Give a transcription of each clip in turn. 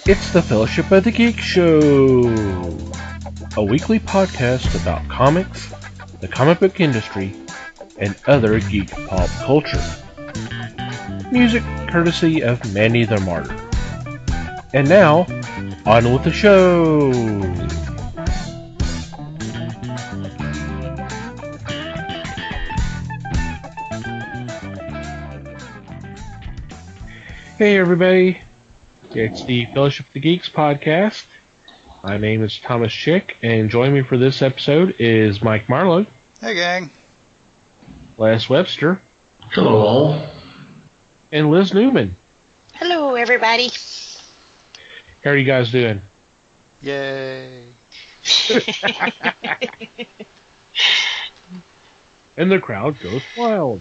It's the Fellowship of the Geek Show, a weekly podcast about comics, the comic book industry, and other geek pop culture. Music courtesy of Manny the Martyr. And now, on with the show! Hey everybody, it's the Fellowship of the Geeks podcast. My name is Thomas Chick, and joining me for this episode is Mike Marlowe. Hey gang. Les Webster. Hello all. And Liz Newman. Hello everybody. How are you guys doing? Yay. And the crowd goes wild.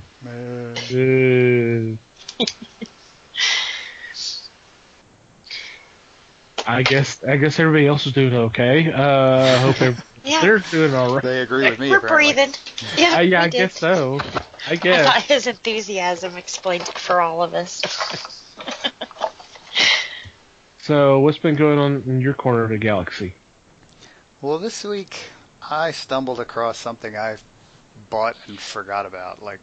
I guess everybody else is doing okay. Hope they're doing all right. They agree with me. We're apparently. breathing. Yeah, I guess so. I guess. I thought his enthusiasm explained it for all of us. So, what's been going on in your corner of the galaxy? Well, this week I stumbled across something I bought and forgot about, like,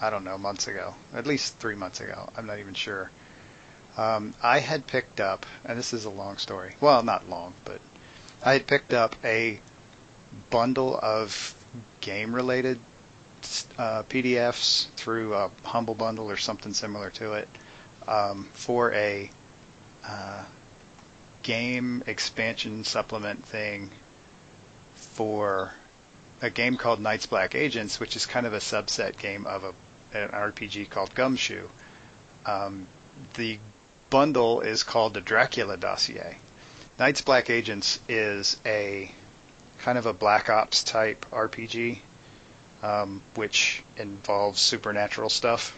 I don't know, months ago. At least 3 months ago. I'm not even sure. I had picked up, and this is a long story. Well, not long, but I had picked up a bundle of game-related PDFs through a Humble Bundle or something similar to it for a game expansion supplement thing for a game called Night's Black Agents, which is kind of a subset game of an RPG called Gumshoe. The bundle is called the Dracula Dossier. Night's Black Agents is a kind of a Black Ops type RPG, which involves supernatural stuff.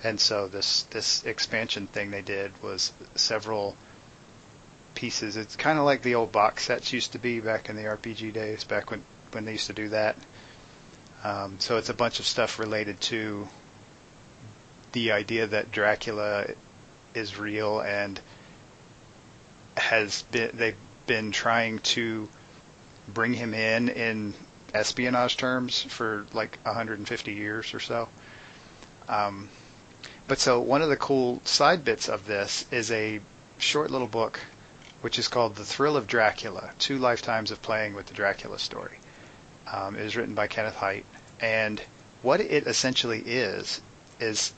And so this expansion thing they did was several pieces. It's kind of like the old box sets used to be back in the RPG days, back when they used to do that. So it's a bunch of stuff related to the idea that Dracula is real and they've been trying to bring him in espionage terms for like 150 years or so. But so one of the cool side bits of this is a short little book which is called The Thrill of Dracula, 2 Lifetimes of Playing with the Dracula Story. It was written by Kenneth Haidt, and what it essentially is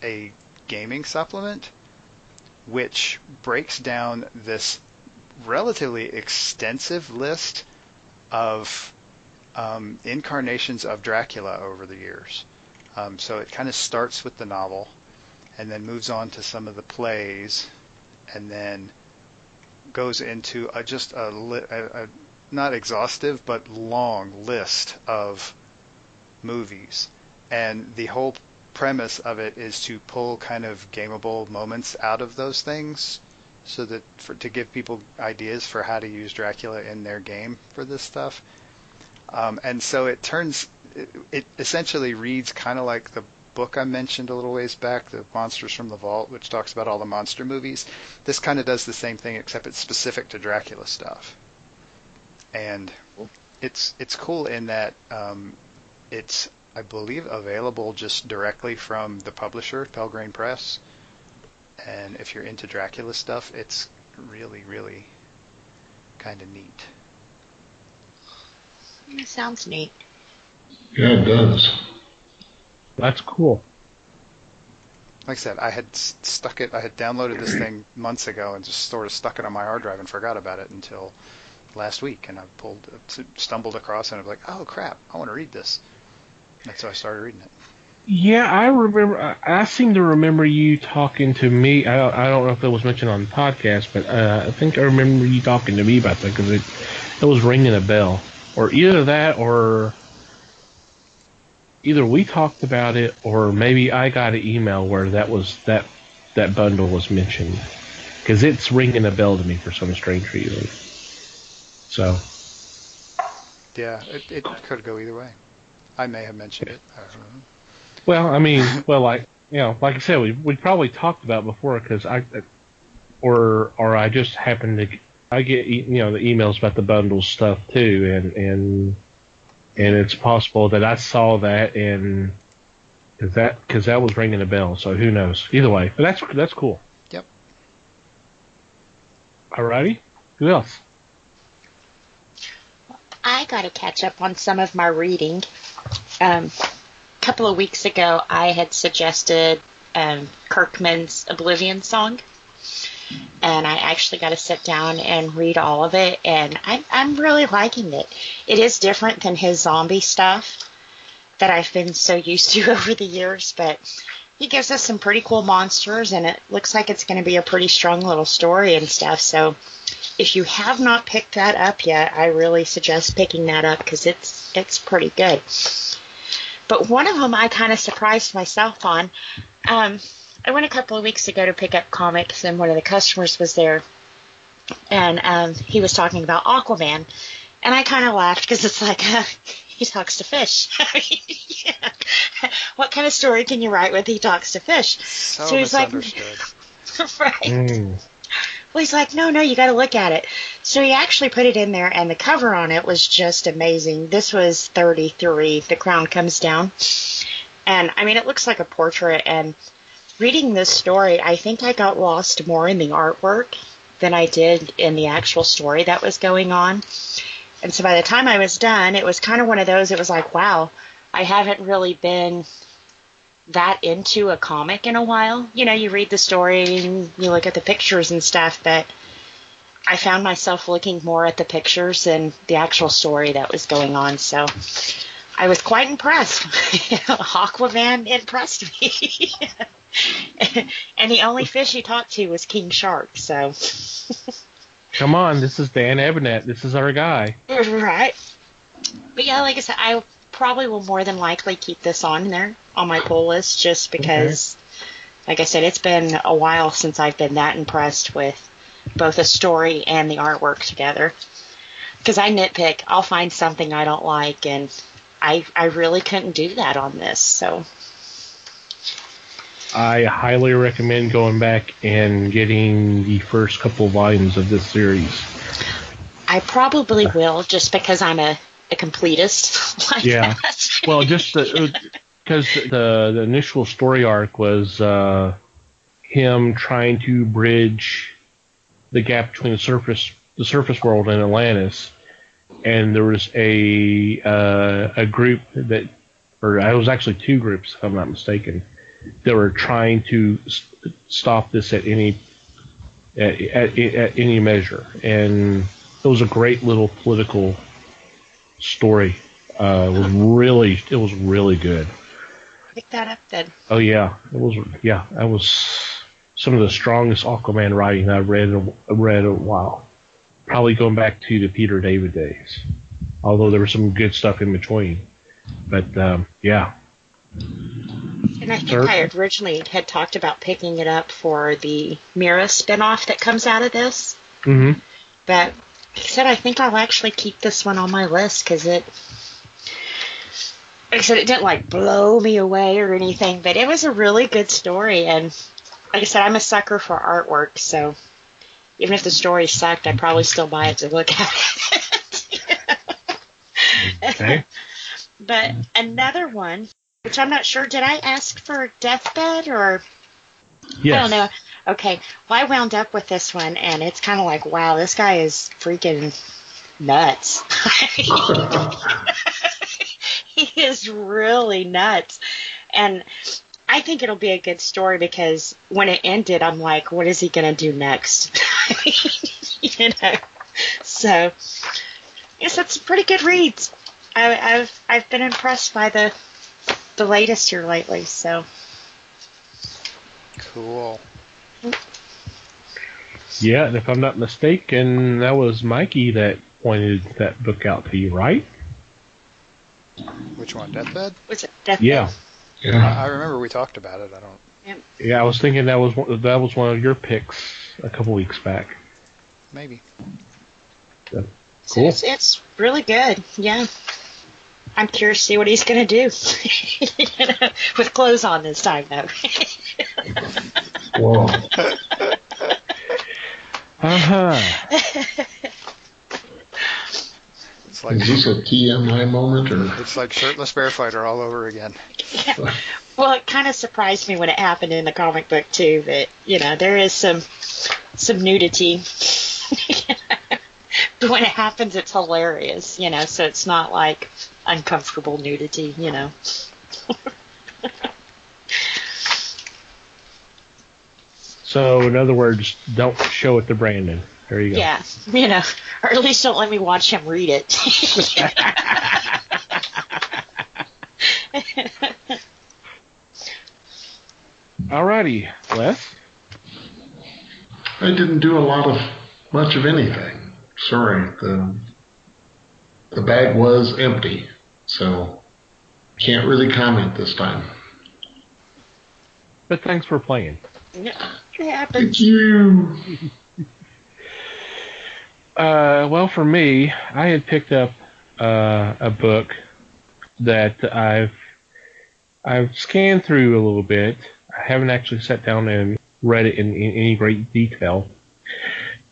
a gaming supplement which breaks down this relatively extensive list of incarnations of Dracula over the years. So it kind of starts with the novel and then moves on to some of the plays and then goes into a not exhaustive but long list of movies. And the whole premise of it is to pull kind of gameable moments out of those things so that to give people ideas for how to use Dracula in their game for this stuff. And so it essentially reads kind of like the book I mentioned a little ways back, The Monsters from the Vault, which talks about all the monster movies. This kind of does the same thing, except it's specific to Dracula stuff. And it's cool in that it's, I believe, available just directly from the publisher, Pelgrane Press. And if you're into Dracula stuff, it's really, really kind of neat. It sounds neat. Yeah, it does. That's cool. Like I said, I had downloaded this thing months ago and just sort of stuck it on my hard drive and forgot about it until last week. And I stumbled across it and I was like, oh crap, I want to read this. And so I started reading it. Yeah, I remember. I seem to remember you talking to me. I don't know if it was mentioned on the podcast, but I think I remember you talking to me about that because it was ringing a bell. Or either that, or either we talked about it, or maybe I got an email where that bundle was mentioned, because it's ringing a bell to me for some strange reason. So. Yeah, it could go either way. I may have mentioned it. I don't know. Well, I mean, like I said, we probably talked about it before because or I just happen to I get the emails about the bundle stuff too, and it's possible that I saw that and because that was ringing a bell. So who knows? Either way, but that's cool. Yep. Alrighty, who else? I got to catch up on some of my reading. A couple of weeks ago, I had suggested Kirkman's Oblivion Song, and I actually got to sit down and read all of it, and I'm really liking it. It is different than his zombie stuff that I've been so used to over the years, but he gives us some pretty cool monsters, and it looks like it's going to be a pretty strong little story and stuff. So if you have not picked that up yet, I really suggest picking that up because it's pretty good. But one of them I kind of surprised myself on. I went a couple of weeks ago to pick up comics, and one of the customers was there, and he was talking about Aquaman, and I kind of laughed because it's like he talks to fish. Yeah. What kind of story can you write with he talks to fish? So he's misunderstood. Like, right. Well, he's like, no, you got to look at it. So he actually put it in there, and the cover on it was just amazing. This was 33. The crown comes down. And, I mean, it looks like a portrait. And reading this story, I think I got lost more in the artwork than I did in the actual story that was going on. And so by the time I was done, it was kind of one of those, it was like, wow, I haven't really been that into a comic in a while. You know, you read the story and you look at the pictures and stuff, but I found myself looking more at the pictures than the actual story that was going on. So I was quite impressed. Aquaman impressed me. And the only fish he talked to was King Shark, so... Come on, this is Dan Abnett. This is our guy. Right. But yeah, like I said, I probably will more than likely keep this on there on my pull list just because, like I said, it's been a while since I've been that impressed with both the story and the artwork together. Because I nitpick. I'll find something I don't like, and I really couldn't do that on this, so... I highly recommend going back and getting the first couple volumes of this series. I probably will, just because I'm a completist like that. Well, just because the initial story arc was him trying to bridge the gap between the surface world and Atlantis, and there was a group that, or it was actually two groups, if I'm not mistaken. They were trying to stop this at any measure, and it was a great little political story. It was really good. Pick that up then. Oh yeah, it was. Yeah, that was some of the strongest Aquaman writing I've read in a while. Probably going back to the Peter David days, although there was some good stuff in between. But yeah. And I think I originally had talked about picking it up for the Mira spinoff that comes out of this. Mm-hmm. But like I said, I think I'll actually keep this one on my list because it didn't like blow me away or anything, but it was a really good story. And like I said, I'm a sucker for artwork, so even if the story sucked, I'd probably still buy it to look at it. Okay. But another one, which I'm not sure, did I ask for Deathbed or? Yes. I don't know. Okay, well, I wound up with this one, and it's kind of like, wow, this guy is freaking nuts. He is really nuts. And I think it'll be a good story because when it ended, I'm like, what is he going to do next? You know? So, yes, that's pretty good reads. I've been impressed by the latest here lately, so. Cool. Yeah, and if I'm not mistaken, that was Mikey that pointed that book out to you, right? Which one, Deathbed? Was it Deathbed? Yeah. I remember we talked about it. I don't. Yep. Yeah, I was thinking that was one of your picks a couple weeks back. Maybe. Yeah. Cool. So it's really good. Yeah. I'm curious to see what he's going to do. You know, with clothes on this time, though. Whoa. It's like, is this a TMI moment, or? It's like Shirtless Bear Fighter all over again. Yeah. Well, it kind of surprised me when it happened in the comic book too. That there is some nudity. But when it happens, it's hilarious. So it's not like uncomfortable nudity. So, in other words, don't show it to Brandon. There you go. Yeah, or at least don't let me watch him read it. Alrighty, Les? I didn't do much of anything. Sorry, the bag was empty, so can't really comment this time. But thanks for playing. Yeah, it happens. Thank you. Well, for me, I had picked up a book that I've scanned through a little bit. I haven't actually sat down and read it in any great detail.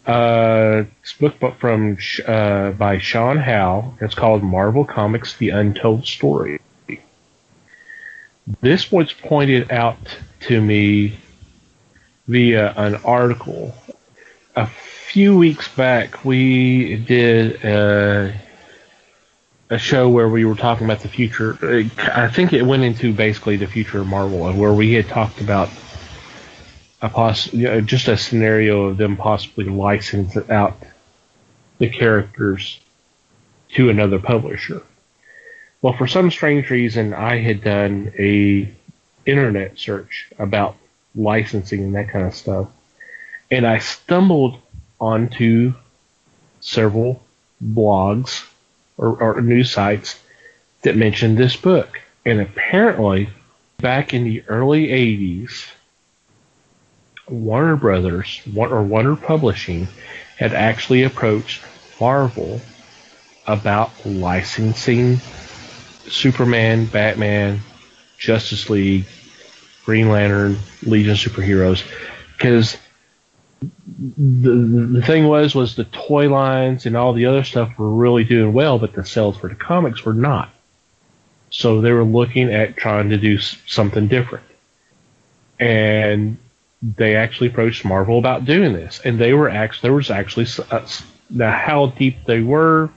It's a book by Sean Howe. It's called Marvel Comics: The Untold Story. This was pointed out to me via an article. A few weeks back, we did a show where we were talking about the future. I think it went into basically the future of Marvel, and where we had talked about just a scenario of them possibly licensing out the characters to another publisher. Well, for some strange reason, I had done a internet search about licensing and that kind of stuff, and I stumbled onto several blogs or news sites that mentioned this book. And apparently, back in the early 80s, Warner Brothers, or Warner Publishing, had actually approached Marvel about licensing Superman, Batman, Justice League, Green Lantern, Legion of Superheroes, because the thing was the toy lines and all the other stuff were really doing well, but the sales for the comics were not. So they were looking at trying to do something different. And they actually approached Marvel about doing this. And there was actually, now how deep they were,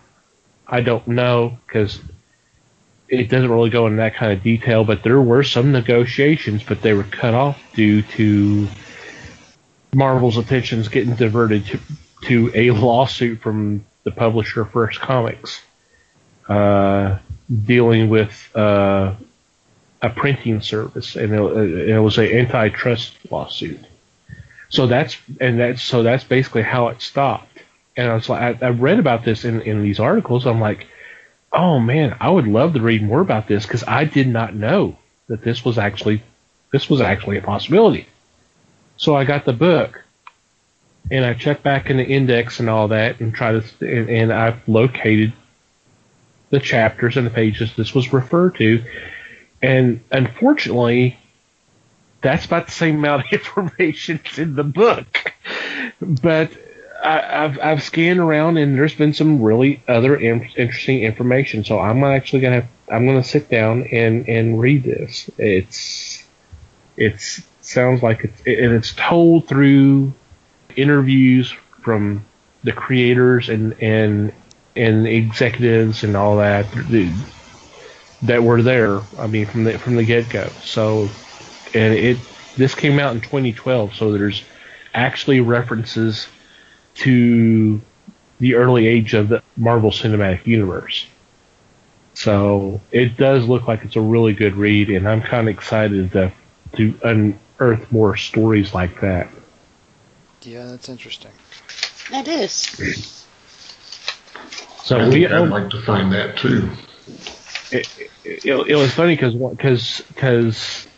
I don't know, because it doesn't really go into that kind of detail, but there were some negotiations, but they were cut off due to Marvel's attentions getting diverted to a lawsuit from the publisher First Comics, dealing with a printing service, and it was an antitrust lawsuit. So that's basically how it stopped. And I was like, I read about this in these articles. I'm like, oh man, I would love to read more about this, because I did not know that this was actually a possibility. So I got the book, and I checked back in the index and all that, and and I've located the chapters and the pages this was referred to, and unfortunately, that's about the same amount of information in the book. But I've scanned around, and there's been some really other interesting information. So I'm actually gonna sit down and read this. It sounds like it's told through interviews from the creators and executives and all that were there. I mean, from the get-go. So, and this came out in 2012. So there's actually references to the early age of the Marvel Cinematic Universe. So it does look like it's a really good read, and I'm kind of excited to unearth more stories like that. Yeah, that's interesting. It is. So I think I'd like to find that too. It was funny because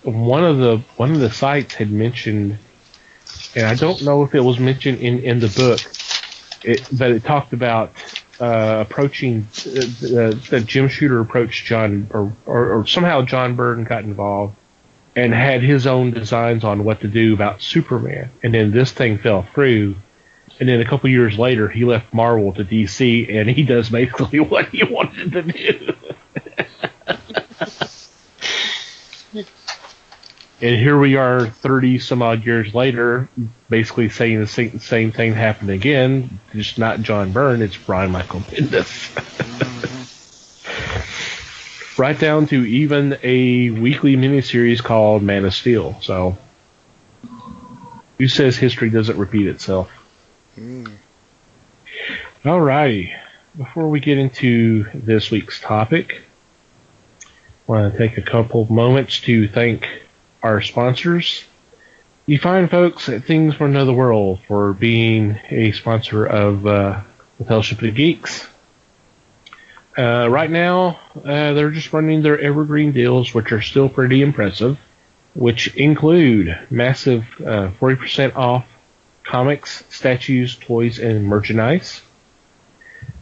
one of the sites had mentioned, and I don't know if it was mentioned in the book, but it talked about approaching that Jim Shooter approached John, or somehow John Byrne got involved and had his own designs on what to do about Superman, and then this thing fell through, And then a couple years later, he left Marvel to DC, and he does basically what he wanted to do. And here we are 30 some odd years later, basically saying the same thing happened again, just not John Byrne, it's Brian Michael Bendis. Right down to even a weekly miniseries called Man of Steel. So, who says history doesn't repeat itself? Alrighty. Before we get into this week's topic, I want to take a couple of moments to thank our sponsors. You find folks at Things from Another World for being a sponsor of the Fellowship of the Geeks. Right now, they're just running their evergreen deals, which are still pretty impressive, which include massive 40% off comics, statues, toys, and merchandise,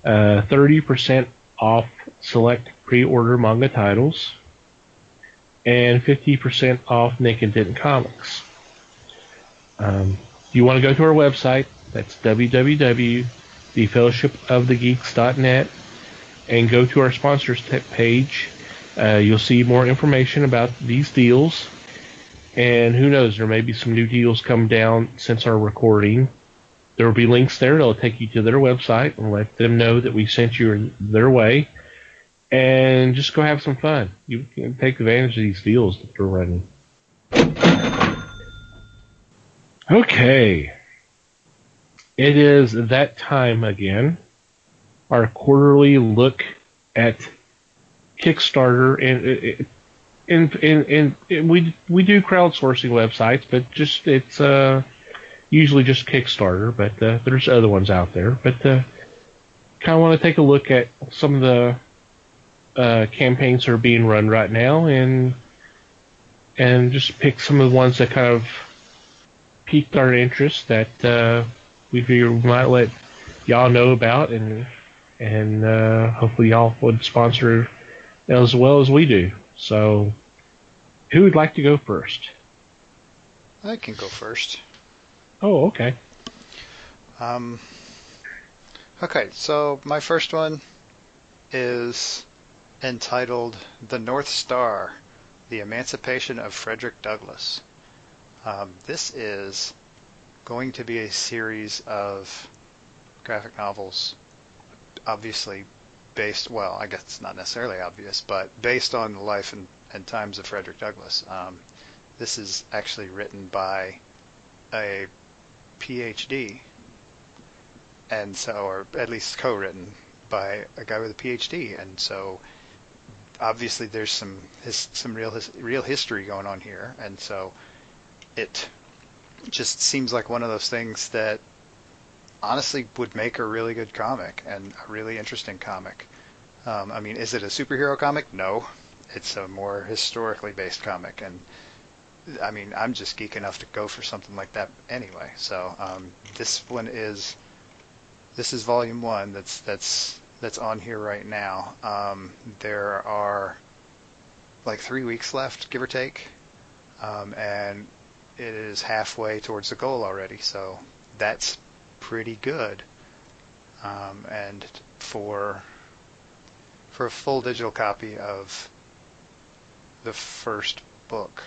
30% off select pre-order manga titles, and 50% off Nick and Dent comics. If you want to go to our website, that's www.thefellowshipofthegeeks.net, and go to our sponsors page. You'll see more information about these deals. And who knows, there may be some new deals come down since our recording. There will be links there that'll take you to their website and let them know that we sent you their way. And just go have some fun. You can take advantage of these deals that they're running. Okay. It is that time again. Our quarterly look at Kickstarter, and we do crowdsourcing websites, but it's usually just Kickstarter, but there's other ones out there. But kind of want to take a look at some of the campaigns that are being run right now, and just pick some of the ones that kind of piqued our interest that we figured we might let y'all know about, and hopefully y'all would sponsor as well as we do. So, who would like to go first? I can go first. Oh, okay. Okay, so my first one is entitled The North Star, The Emancipation of Frederick Douglass. This is going to be a series of graphic novels, obviously based, well, I guess it's not necessarily obvious, but based on the life and times of Frederick Douglass. This is actually written by a PhD, and so, or at least co-written by a guy with a PhD, and so obviously there's some real history going on here, and so it just seems like one of those things that honestly would make a really good comic and a really interesting comic. I mean, is it a superhero comic? No, it's a more historically based comic, and I mean, I'm just geek enough to go for something like that anyway. So this is volume 1 that's on here right now. There are like 3 weeks left, give or take, and it is halfway towards the goal already. So that's pretty good. And for a full digital copy of the first book,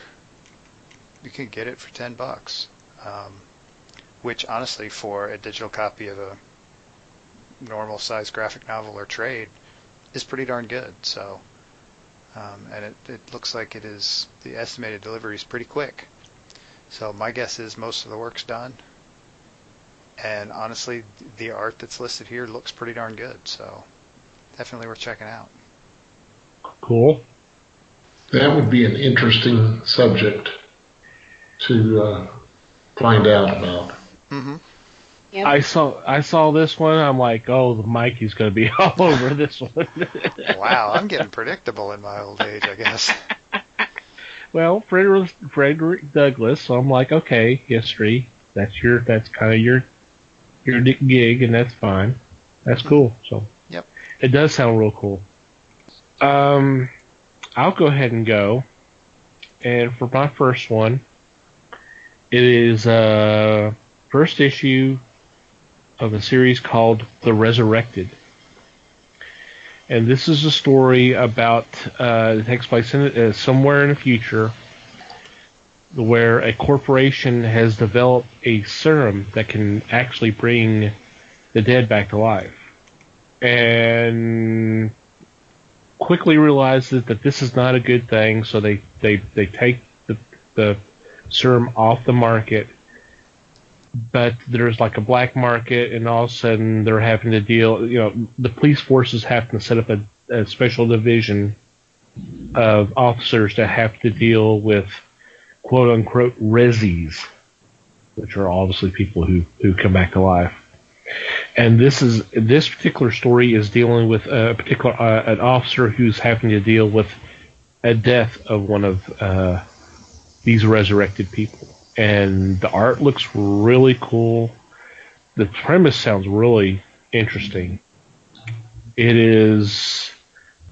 you can get it for $10, which honestly, for a digital copy of a normal size graphic novel or trade, is pretty darn good. So, and it looks like it is, the estimated delivery is pretty quick. So my guess is most of the work's done. And honestly, the art that's listed here looks pretty darn good. So definitely worth checking out. Cool. That would be an interesting subject to find out about. Mm-hmm. Yep. I saw this one. I'm like, oh, the Mikey's going to be all over this one. Wow, I'm getting predictable in my old age, I guess. Well, Frederick Douglass. So I'm like, okay, history. That's kind of your gig, and that's fine. That's cool. So yep, it does sound real cool. I'll go ahead and go. And for my first one, it is first issue of a series called The Resurrected. And this is a story about, it takes place in, somewhere in the future, where a corporation has developed a serum that can actually bring the dead back to life. And quickly realizes that this is not a good thing, so they take the serum off the market. But there's like a black market, and all of a sudden they're having to deal, the police forces have to set up a special division of officers that have to deal with quote-unquote resis, which are obviously people who come back to life. And this particular story is dealing with a particular an officer who's having to deal with a death of one of these resurrected people. And the art looks really cool. The premise sounds really interesting. It is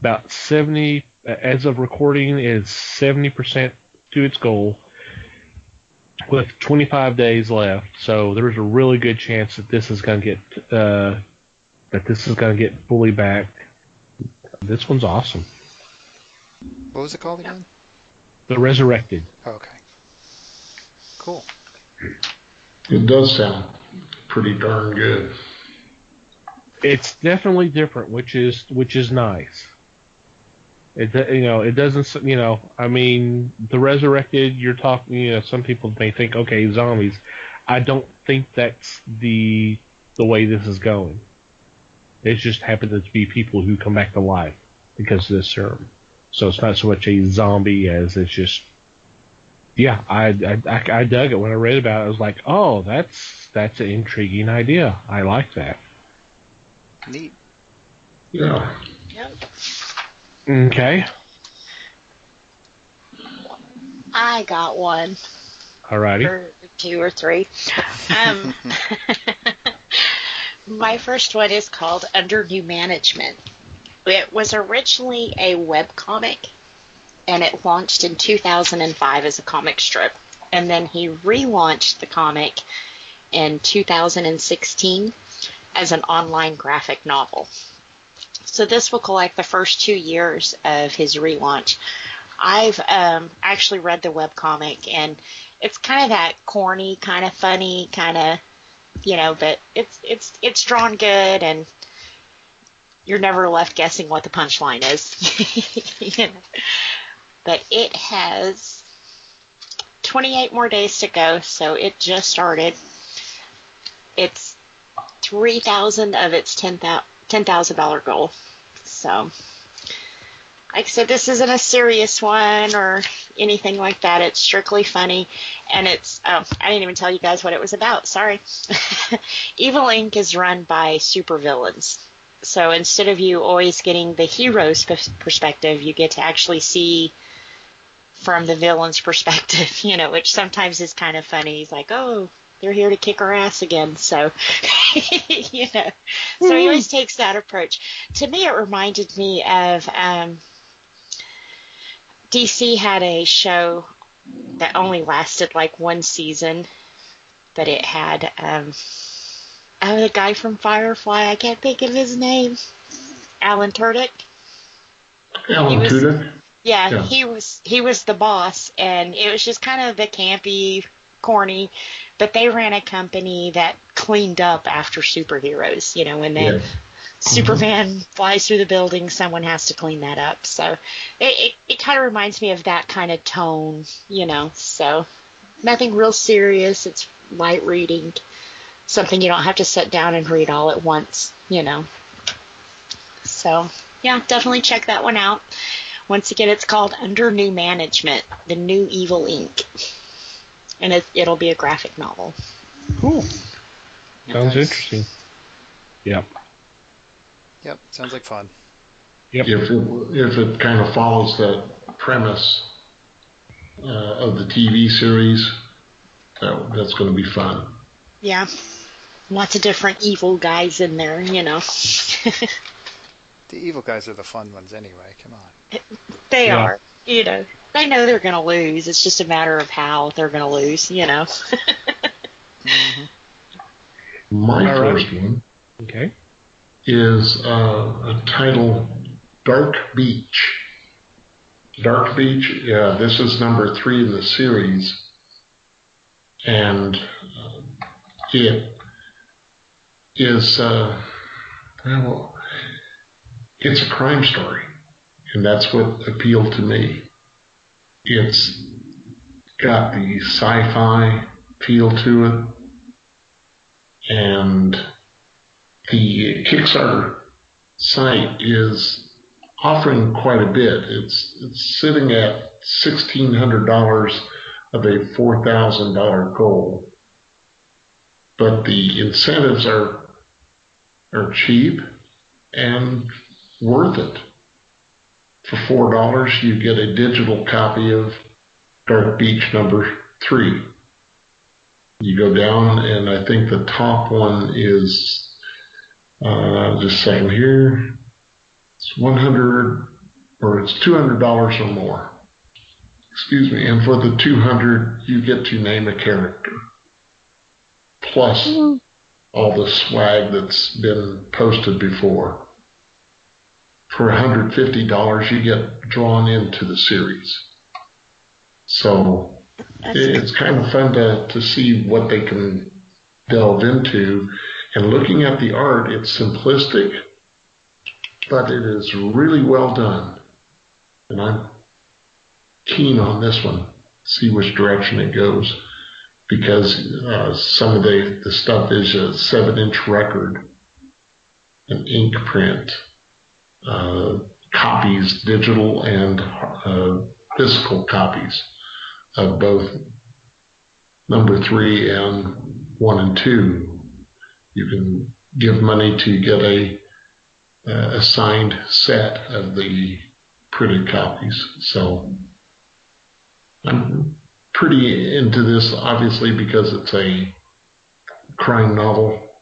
about 70, as of recording, it's 70% to its goal, with 25 days left. So there's a really good chance that this is going to get fully backed. This one's awesome. What was it called again? The Resurrected. Oh, okay. Cool. It does sound pretty darn good. It's definitely different, which is nice. It doesn't, I mean, The Resurrected, you're talking, some people may think, okay, zombies. I don't think that's the way this is going. It just happens to be people who come back to life because of this serum. So it's not so much a zombie as it's just, yeah, I dug it when I read about it. I was like, oh, that's an intriguing idea. I like that. Neat. Yeah. Yep. Okay. I got one. Alrighty. Or 2 or 3. My first one is called Under New Management. It was originally a webcomic, and it launched in 2005 as a comic strip. And then he relaunched the comic in 2016 as an online graphic novel. So this will collect the first 2 years of his relaunch. I've actually read the webcomic, and it's kind of that corny, kind of funny, kind of, but it's drawn good, and you're never left guessing what the punchline is. But it has 28 more days to go, so it just started. It's 3,000 of its $10,000 goal. So, like I said, this isn't a serious one or anything like that. It's strictly funny, and it's, I didn't even tell you guys what it was about. Sorry. Evil Inc. is run by supervillains. So instead of you always getting the hero's perspective, you get to actually see from the villain's perspective, which sometimes is kind of funny. He's like, oh, they're here to kick our ass again. So, so he always takes that approach. To me, it reminded me of DC had a show that only lasted like 1 season, but it had the guy from Firefly. I can't think of his name. Alan Tudyk. Alan Tudyk? Yeah, he was the boss, and it was just kind of the campy, corny, but they ran a company that cleaned up after superheroes, when then Superman flies through the building, someone has to clean that up. So it kind of reminds me of that kind of tone, so nothing real serious. It's light reading, something you don't have to sit down and read all at once, So, yeah, definitely check that one out. Once again, it's called Under New Management, The New Evil Inc. And it'll be a graphic novel. Cool. Sounds interesting. Yep. Yep, sounds like fun. Yep. If it kind of follows that premise of the TV series, that's going to be fun. Yeah. Lots of different evil guys in there, The evil guys are the fun ones anyway, come on. They are, They know they're going to lose. It's just a matter of how they're going to lose, Mm-hmm. My All right. first one Okay. is a title, Dark Beach. Dark Beach, yeah, this is number 3 in the series, and it is, well, it's a crime story, and that's what appealed to me. It's got the sci-fi feel to it, and the Kickstarter site is offering quite a bit. It's sitting at $1,600 of a $4,000 goal, but the incentives are cheap and worth it. For $4, you get a digital copy of Dark Beach number 3. You go down, and I think the top one is just a second here. It's $200 or more. Excuse me. And for the $200, you get to name a character, plus all the swag that's been posted before. For $150, you get drawn into the series. So it's kind of fun to see what they can delve into. And looking at the art, it's simplistic, but it is really well done. And I'm keen on this one, see which direction it goes, because some of the stuff is a 7-inch record, an ink print, copies, digital and physical copies of both number 3 and 1 and 2. You can give money to get a signed set of the printed copies. So I'm pretty into this, obviously, because it's a crime novel,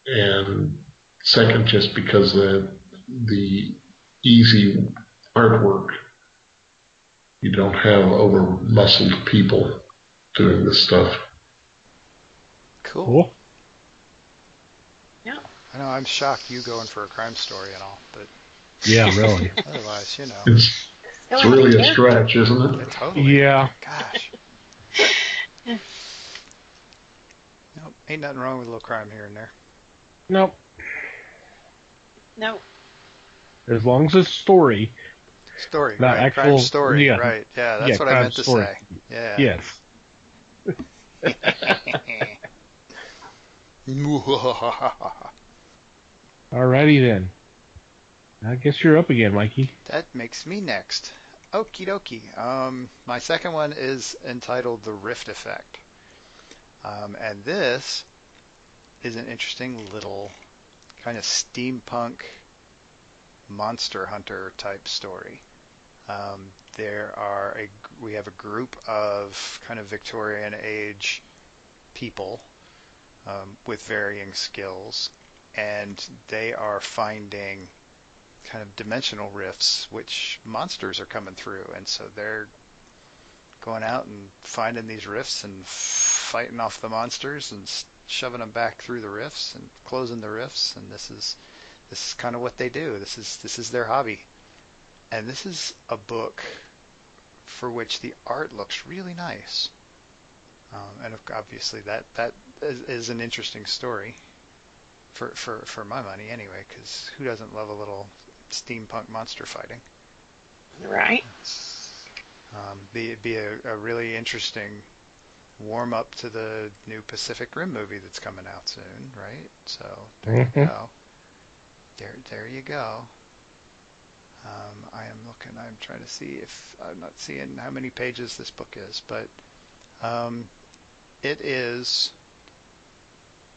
and second, just because the easy artwork. You don't have over-muscled people doing this stuff. Cool. Yeah. I know, I'm shocked you going for a crime story and all, but Yeah, really. otherwise, you know. It's really a stretch, isn't it? Totally. Yeah. Gosh. Nope, ain't nothing wrong with a little crime here and there. Nope. No. As long as it's story. Story, Not right? actual, Crime story, yeah. right? Yeah, that's Yeah, what I crime meant to story. say. Yeah. Yes. Alrighty then. I guess you're up again, Mikey. That makes me next. Okie dokie. My second one is entitled The Rift Effect. And this is an interesting little kind of steampunk monster hunter type story. We have a group of kind of Victorian age people with varying skills, and they are finding kind of dimensional rifts which monsters are coming through, and so they're going out and finding these rifts and fighting off the monsters and shoving them back through the rifts and closing the rifts, and this is kind of what they do. This is their hobby. And this is a book for which the art looks really nice. And obviously that is an interesting story for my money anyway, because who doesn't love a little steampunk monster fighting? Right. Be a really interesting warm up to the new Pacific Rim movie that's coming out soon, right? So there you go. There you go. I'm trying to see if I'm not seeing how many pages this book is, but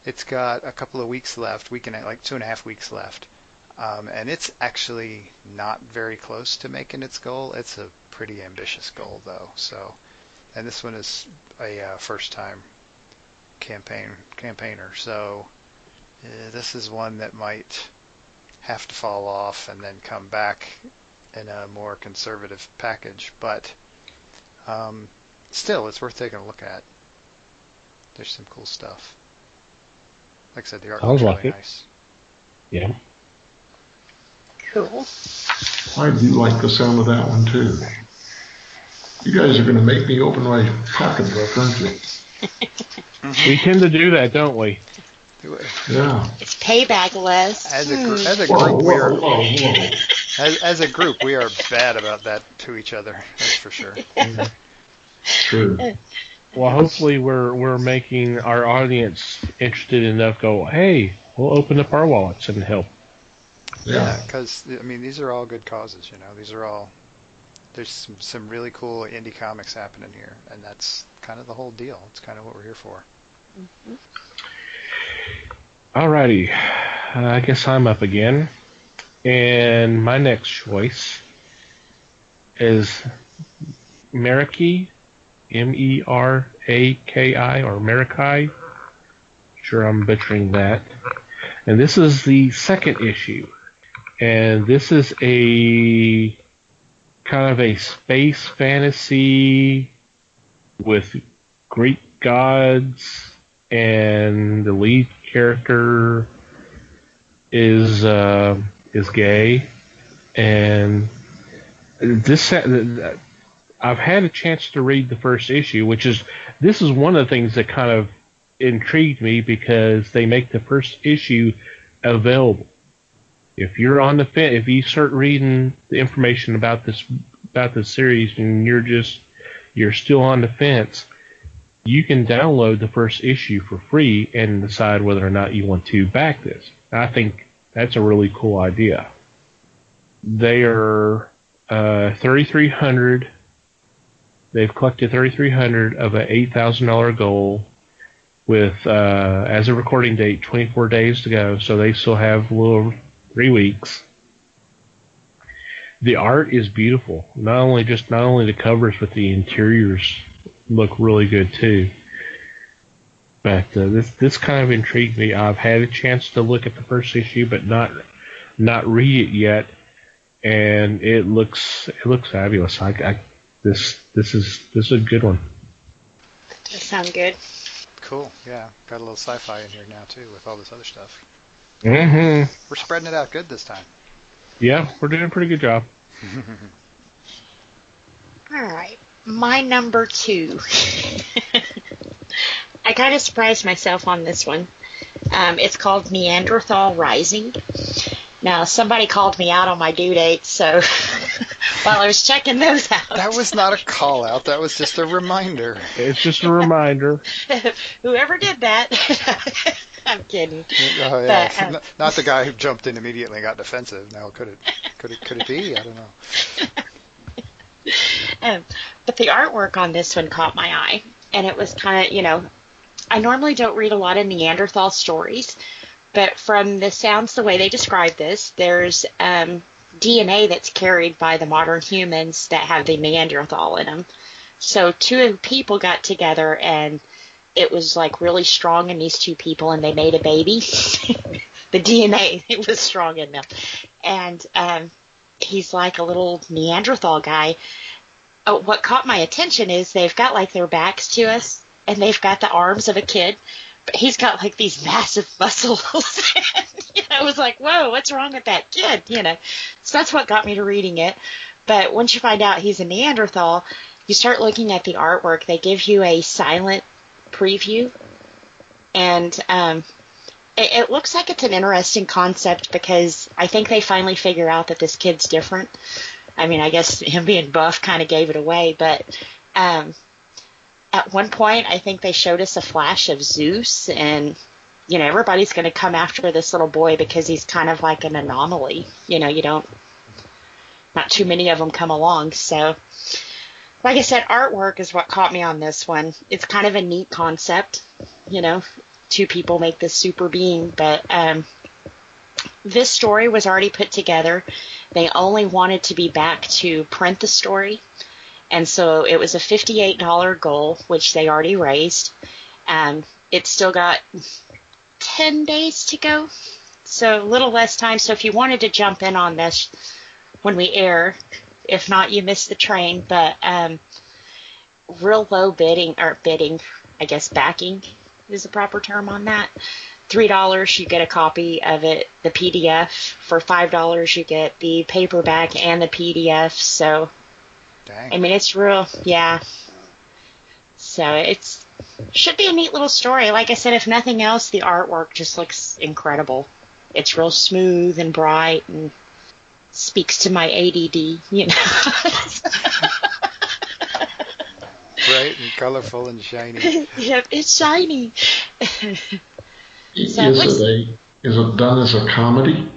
it's got a couple of weeks left, like 2.5 weeks left. And it's actually not very close to making its goal. It's a pretty ambitious goal though. So, and this one is a first time campaigner. So this is one that might have to fall off and then come back in a more conservative package, but still, it's worth taking a look at. There's some cool stuff. Like I said, the art Sounds looks like really it. nice. Yeah. Cool. I do like the sound of that one, too. You guys are going to make me open my pocketbook, aren't you? We tend to do that, don't we? Yeah. It's payback-less. As a group, as a group, we are bad about that to each other. That's for sure. True. Well, hopefully we're making our audience interested enough. Go, hey, we'll open up our wallets and help. Yeah, because I mean, these are all good causes. You know, these are all. There's some really cool indie comics happening here, and that's kind of the whole deal. It's kind of what we're here for. Mm-hmm. Alrighty, I guess I'm up again, and my next choice is Meraki, Meraki, or Meraki. Sure, I'm butchering that. And this is the second issue, and this is a kind of a space fantasy with Greek gods, and the lead character is gay, and this I've had a chance to read the first issue, this is one of the things that kind of intrigued me because they make the first issue available. If you're on the fence, if you start reading the information about this series and you're still on the fence, you can download the first issue for free and decide whether or not you want to back this. I think that's a really cool idea. They are 3,300. They've collected 3,300 of an $8,000 goal with, as a recording date, 24 days to go. So they still have a little over 3 weeks. The art is beautiful. Not only the covers, but the interiors look really good too. But this kind of intrigued me. I've had a chance to look at the first issue, but not read it yet, and it looks fabulous. This is a good one. That does sound good. Cool. Yeah, got a little sci-fi in here now too with all this other stuff. Mm-hmm. We're spreading it out good this time. Yeah, we're doing a pretty good job. All right. My number 2. I kind of surprised myself on this one. It's called Neanderthal Rising. Now, somebody called me out on my due date, so while I was checking those out. That was not a call out. That was just a reminder. It's just a reminder. Whoever did that. I'm kidding. Oh, yeah. But, not the guy who jumped in immediately and got defensive. No, could it be? I don't know. But the artwork on this one caught my eye, and it was kind of, I normally don't read a lot of Neanderthal stories, but from the sounds, the way they describe this, there's DNA that's carried by the modern humans that have the Neanderthal in them. So 2 people got together, and it was like really strong in these 2 people, and they made a baby. The DNA, it was strong in them. And he's like a little Neanderthal guy. Oh, what caught my attention is they've got like their backs to us, and they've got the arms of a kid, but he's got like these massive muscles. I was like, whoa, what's wrong with that kid? So that's what got me to reading it. But once you find out he's a Neanderthal, you start looking at the artwork. They give you a silent preview, and it looks like it's an interesting concept because I think they finally figure out that this kid's different. I mean, I guess him being buff kind of gave it away, but at one point I think they showed us a flash of Zeus, and everybody's going to come after this little boy because he's kind of like an anomaly. Not too many of them come along. So, like I said, artwork is what caught me on this one. It's kind of a neat concept, 2 people make this super being, but this story was already put together. They only wanted to be back to print the story, and so it was a $58 goal, which they already raised. It's still got 10 days to go, so a little less time. So if you wanted to jump in on this when we air, if not, you missed the train. But real low bidding, I guess backing is the proper term on that. $3 you get a copy of it, the PDF. For $5 you get the paperback and the PDF. So, Dang. I mean, it's real, yeah. So it's should be a neat little story. Like I said, if nothing else, the artwork just looks incredible. It's real smooth and bright and speaks to my ADD, you know. Bright and colorful and shiny. Yep, it's shiny. Is it done as a comedy?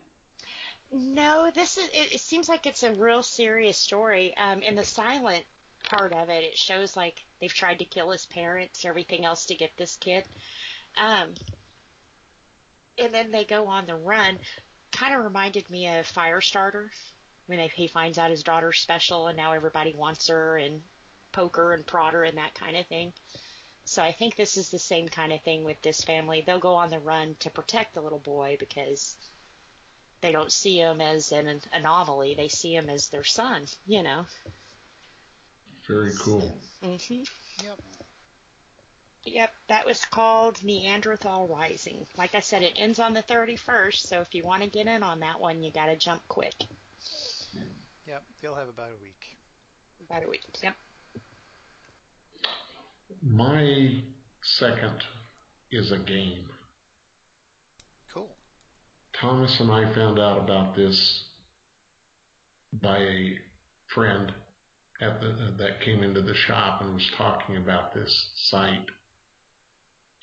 No, it seems like it's a real serious story. In the silent part of it, it shows like they've tried to kill his parents, everything else to get this kid. And then they go on the run. Kind of reminded me of Firestarter, when he finds out his daughter's special and now everybody wants her, and poker and prod her and that kind of thing. So I think this is the same kind of thing with this family. They'll go on the run to protect the little boy because they don't see him as an anomaly. They see him as their son, you know. Very cool. Yep. Yep, that was called Neanderthal Rising. Like I said, it ends on the 31st, so if you want to get in on that one, you got to jump quick. Yep, you'll have about a week. About a week, yep. My second is a game. Cool. Thomas and I found out about this by a friend that came into the shop and was talking about this site,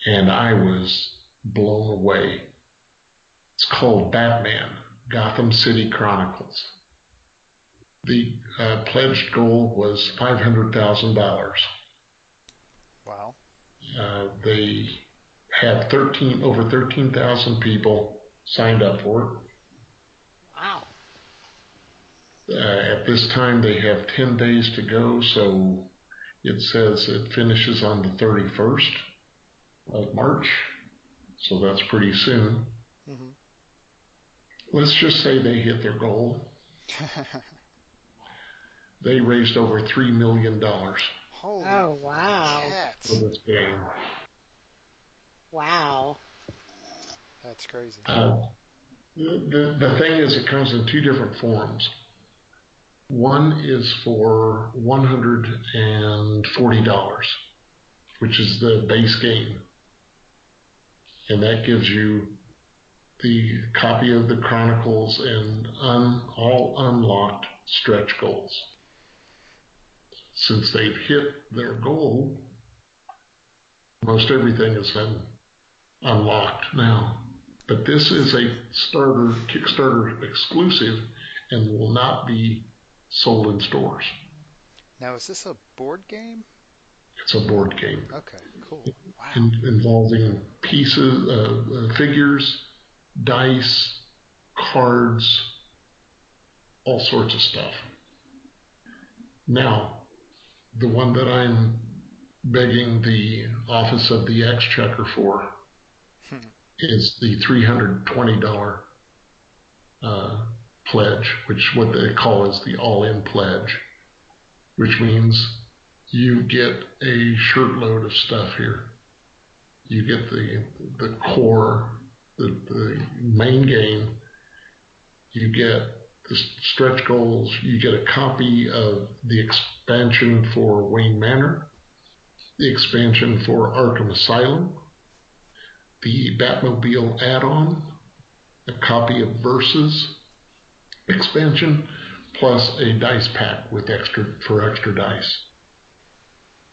and I was blown away. It's called Batman, Gotham City Chronicles. The pledged goal was $500,000. Wow. They had over 13,000 people signed up for it. Wow. At this time, they have 10 days to go, so it says it finishes on the 31st of March, so that's pretty soon. Mm-hmm. Let's just say they hit their goal. They raised over $3 million Holy Oh, wow. cats. for this game. Wow. That's crazy. The thing is, it comes in two different forms. One is for $140, which is the base game. And that gives you the copy of the Chronicles and all unlocked stretch goals. Since they've hit their goal, most everything has been unlocked now. But this is a Kickstarter exclusive and will not be sold in stores. Now, is this a board game? It's a board game. Okay, cool. Wow. Involving pieces, figures, dice, cards, all sorts of stuff. Now, the one that I'm begging the Office of the Exchequer for is the $320 pledge, which what they call is the all-in pledge, which means you get a shirtload of stuff here. You get the core, the main game. You get the stretch goals. You get a copy of the expansion for Wayne Manor, the expansion for Arkham Asylum, the Batmobile add-on, a copy of Versus expansion, plus a dice pack with extra dice.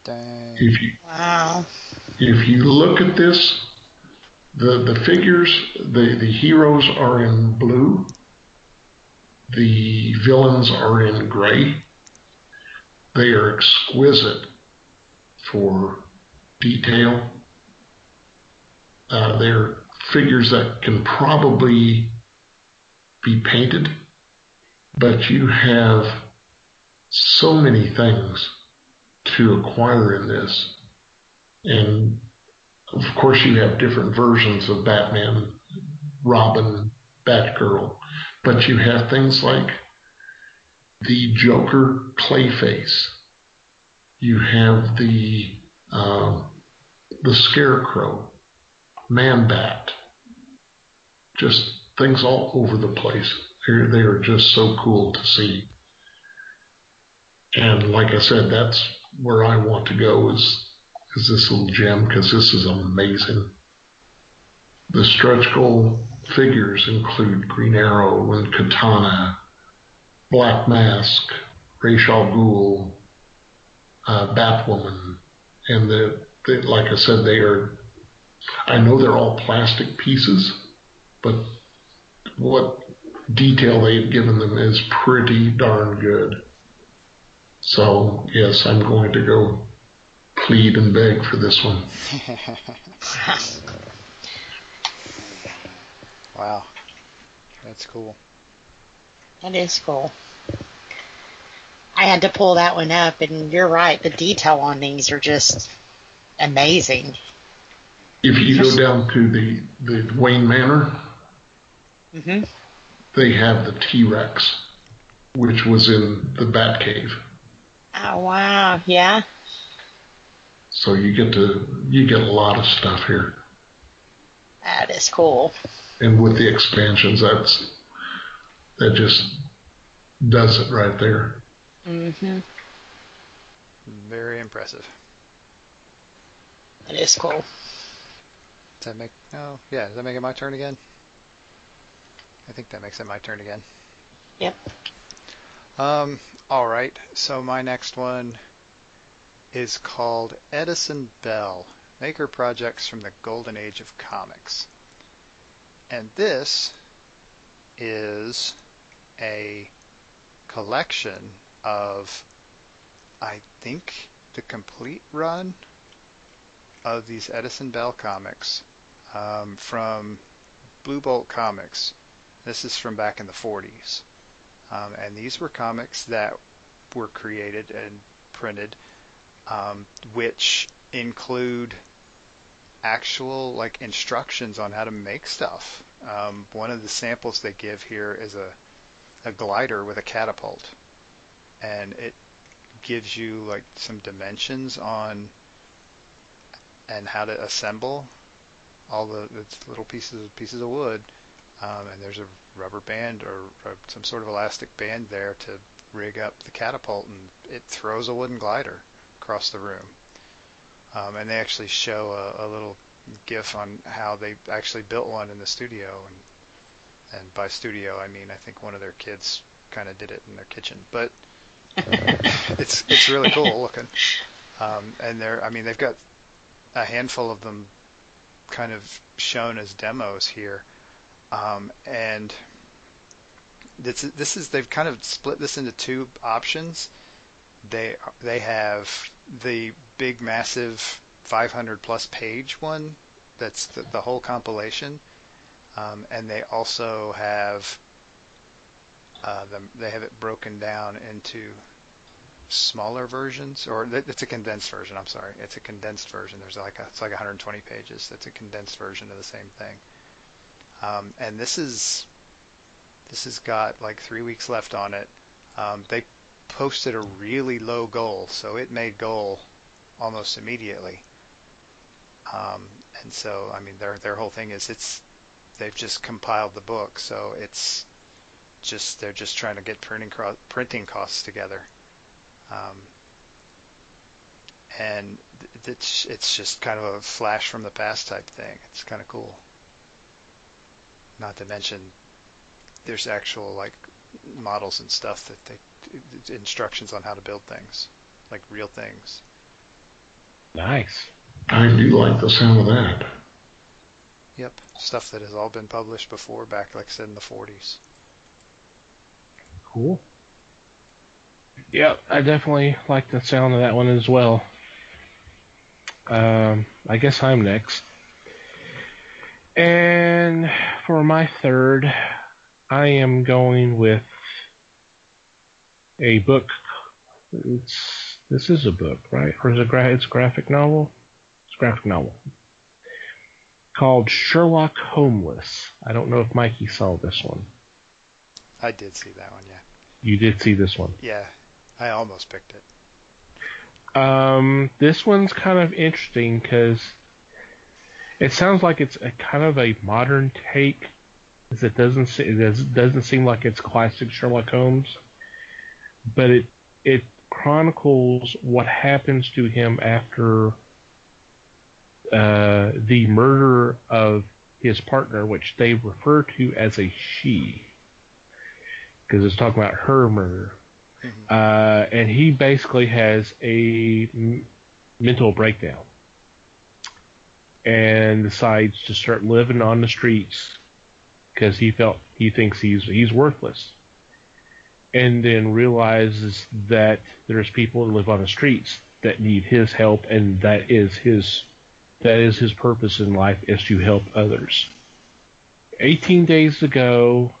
Dang. Wow. If you look at this, the figures, the heroes are in blue, the villains are in gray. They are exquisite for detail. They're figures that can probably be painted, but you have so many things to acquire in this. And of course you have different versions of Batman, Robin, Batgirl, but you have things like the Joker Clayface. You have the Scarecrow, Man-Bat, just things all over the place. They are just so cool to see. And like I said, that's where I want to go is this little gem, because this is amazing. The stretch goal figures include Green Arrow and Katana, Black Mask, Ra's al Ghul, Batwoman, and like I said, I know they're all plastic pieces, but what detail they've given them is pretty darn good. So, yes, I'm going to go plead and beg for this one. Wow. That's cool. That is cool. I had to pull that one up, and you're right. The detail on these are just amazing. If you go down to the Wayne Manor, they have the T-Rex, which was in the Batcave. Oh, wow. Yeah? So you get a lot of stuff here. That is cool. And with the expansions, that just does it right there. Mm-hmm. Very impressive. That is cool. Does that make it my turn again? I think that makes it my turn again. Yep. All right. So my next one is called Edison Bell, Maker Projects from the Golden Age of Comics. And this is a collection of, I think, the complete run of these Edison Bell comics from Blue Bolt Comics. This is from back in the 40s. And these were comics that were created and printed, which include actual like instructions on how to make stuff. One of the samples they give here is a glider with a catapult, and it gives you like some dimensions on and how to assemble all the little pieces of wood, and there's a rubber band or some sort of elastic band there to rig up the catapult, and it throws a wooden glider across the room. And they actually show a little GIF on how they actually built one in the studio, and by studio I mean I think one of their kids kind of did it in their kitchen, but it's really cool looking. And they've got a handful of them kind of shown as demos here, and they've kind of split this into two options. They have the big, massive 500 plus page one that's the whole compilation, and they also have they have it broken down into smaller versions, or it's a condensed version. I'm sorry, it's a condensed version. It's like 120 pages. That's a condensed version of the same thing. And this has got like 3 weeks left on it. They posted a really low goal, so it made goal almost immediately. And so, I mean, their whole thing is they've just compiled the book, so they're just trying to get printing costs together. And it's just kind of a flash from the past type thing. It's kind of cool. Not to mention, there's actual like models and stuff instructions on how to build things, like real things. Nice. I do like the sound of that. Yep, stuff that has all been published before, back like I said in the 40s. Cool. Yep, I definitely like the sound of that one as well. I guess I'm next. And for my third, I am going with a book. This is a book, right? Or is it it's a graphic novel? It's a graphic novel. Called Sherlock Homeless. I don't know if Mikey saw this one. I did see that one, yeah. You did see this one? Yeah, I almost picked it. This one's kind of interesting because it sounds like it's a kind of a modern take is it doesn't seem like it's classic Sherlock Holmes, but it chronicles what happens to him after the murder of his partner, which they refer to as a she, because it's talking about her murder. Mm-hmm. And he basically has a mental breakdown and decides to start living on the streets because he thinks he's worthless, and then realizes that there's people that live on the streets that need his help, and that is his purpose in life, is to help others. 18 days ago,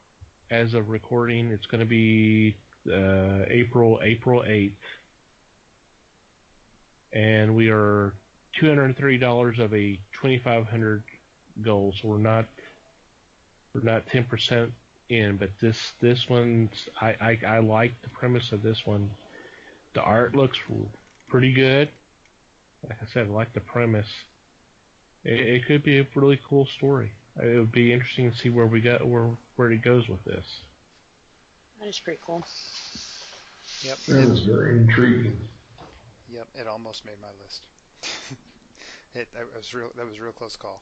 as of recording, it's going to be April 8th, and we are $230 of a $2,500 goal, so we're not 10% in, but this one's I like the premise of this one. The art looks pretty good. Like I said, I like the premise. It could be a really cool story. It would be interesting to see where it goes with this. That is pretty cool. Yep. That was very intriguing. Yep, it almost made my list. That was a real close call.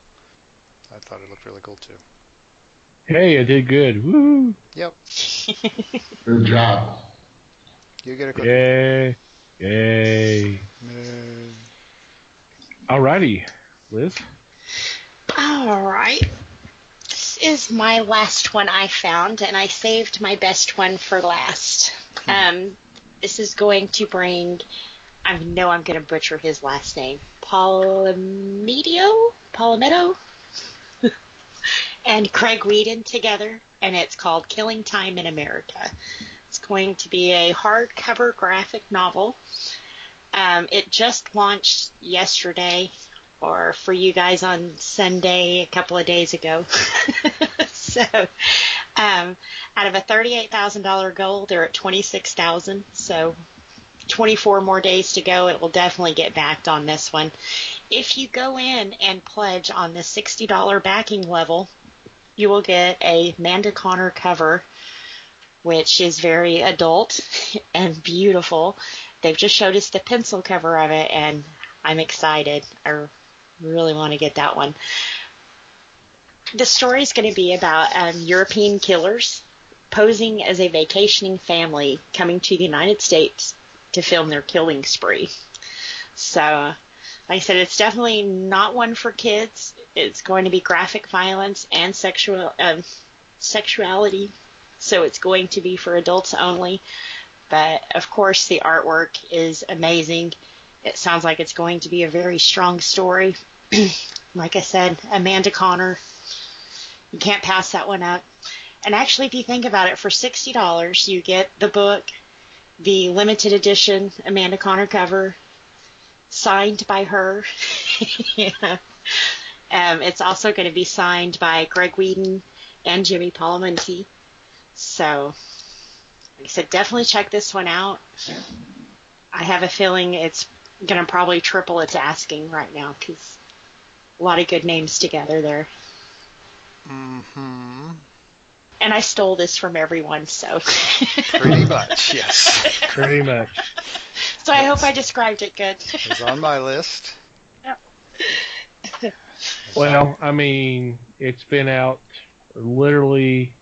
I thought it looked really cool too. Hey, I did good. Woo! Yep. Good job. You get a cookie. Yay! Alrighty, Liz. Alright. This is my last one I found, and I saved my best one for last. This is going to bring, I know I'm going to butcher his last name, Palomito, and Craig Whedon together, and it's called Killing Time in America. It's going to be a hardcover graphic novel. It just launched yesterday, or for you guys on Sunday a couple of days ago. So, out of a $38,000 goal, they're at $26,000. So, 24 more days to go. It will definitely get backed on this one. If you go in and pledge on the $60 backing level, you will get a Amanda Connor cover, which is very adult and beautiful. They've just showed us the pencil cover of it, and I'm excited. I really want to get that one. The story is going to be about European killers posing as a vacationing family coming to the United States to film their killing spree. So, like I said, it's definitely not one for kids. It's going to be graphic violence and sexuality. So it's going to be for adults only. But, of course, the artwork is amazing. It sounds like it's going to be a very strong story. Like I said, Amanda Connor. You can't pass that one up. And actually, if you think about it, for $60, you get the book, the limited edition Amanda Connor cover, signed by her. Yeah. It's also going to be signed by Greg Whedon and Jimmy Palmiotti. So, like I said, definitely check this one out. I have a feeling it's going to probably triple its asking right now, because a lot of good names together there. Mm-hmm. And I stole this from everyone, so. Pretty much, yes. Pretty much. So I hope I described it good. It's on my list. Yep. Well, I mean, it's been out literally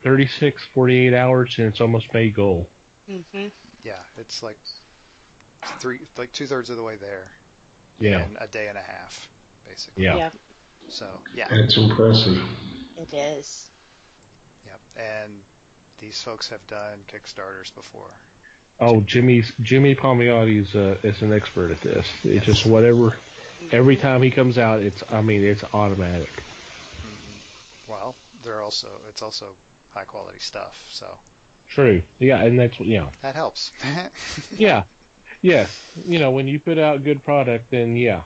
48 hours, and it's almost made goal. Mm-hmm. Yeah, it's like 2/3 of the way there. Yeah. In a day and a half, basically. Yeah. Yep. So, yeah. It's impressive. It is. Yep. And these folks have done Kickstarters before. Oh, Jimmy Palmiotti is an expert at this. It's just whatever. Every time he comes out, it's automatic. Mm-hmm. Well, it's also high quality stuff. So. True. Yeah, and that's That helps. Yeah. Yes. When you put out good product, then yeah.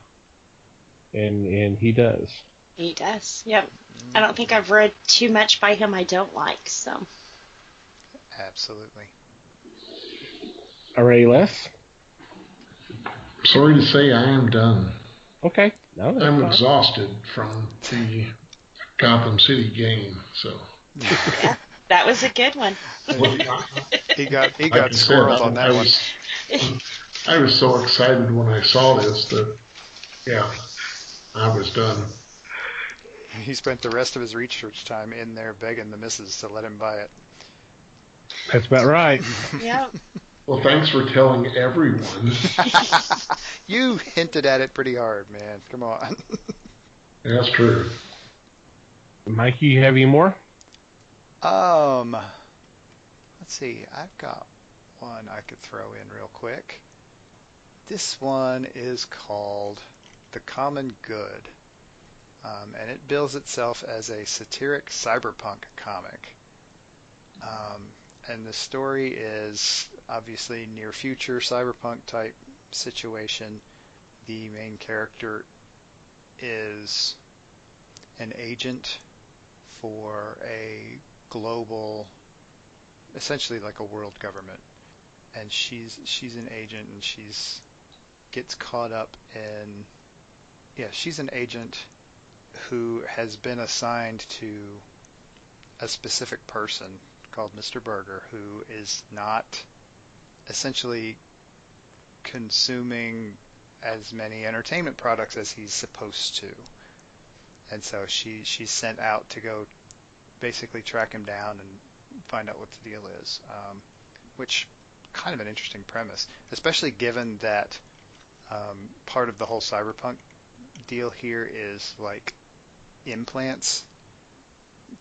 And he does. He does. Yep. I don't think I've read too much by him I don't like. So. Absolutely. All right, Les? Sorry to say I am done. Okay. No, that's I'm fine. exhausted from the Gotham City game. So Yeah, that was a good one. He got squirreled on that one. I was so excited when I saw this that, yeah, I was done. He spent the rest of his research time in there begging the missus to let him buy it. That's about right. Yeah. Well, thanks for telling everyone. You hinted at it pretty hard, man. Come on. That's true. Mikey, you have any more? Let's see. I've got one I could throw in real quick. This one is called The Common Good, and it bills itself as a satiric cyberpunk comic. And the story is obviously near future cyberpunk type situation. The main character is an agent for a global, essentially like a world government, and she's an agent, and gets caught up in, she's an agent who has been assigned to a specific person called Mr. Berger, who is not essentially consuming as many entertainment products as he's supposed to. And so she's sent out to go basically track him down and find out what the deal is, which kind of an interesting premise, especially given that part of the whole cyberpunk deal here is like implants.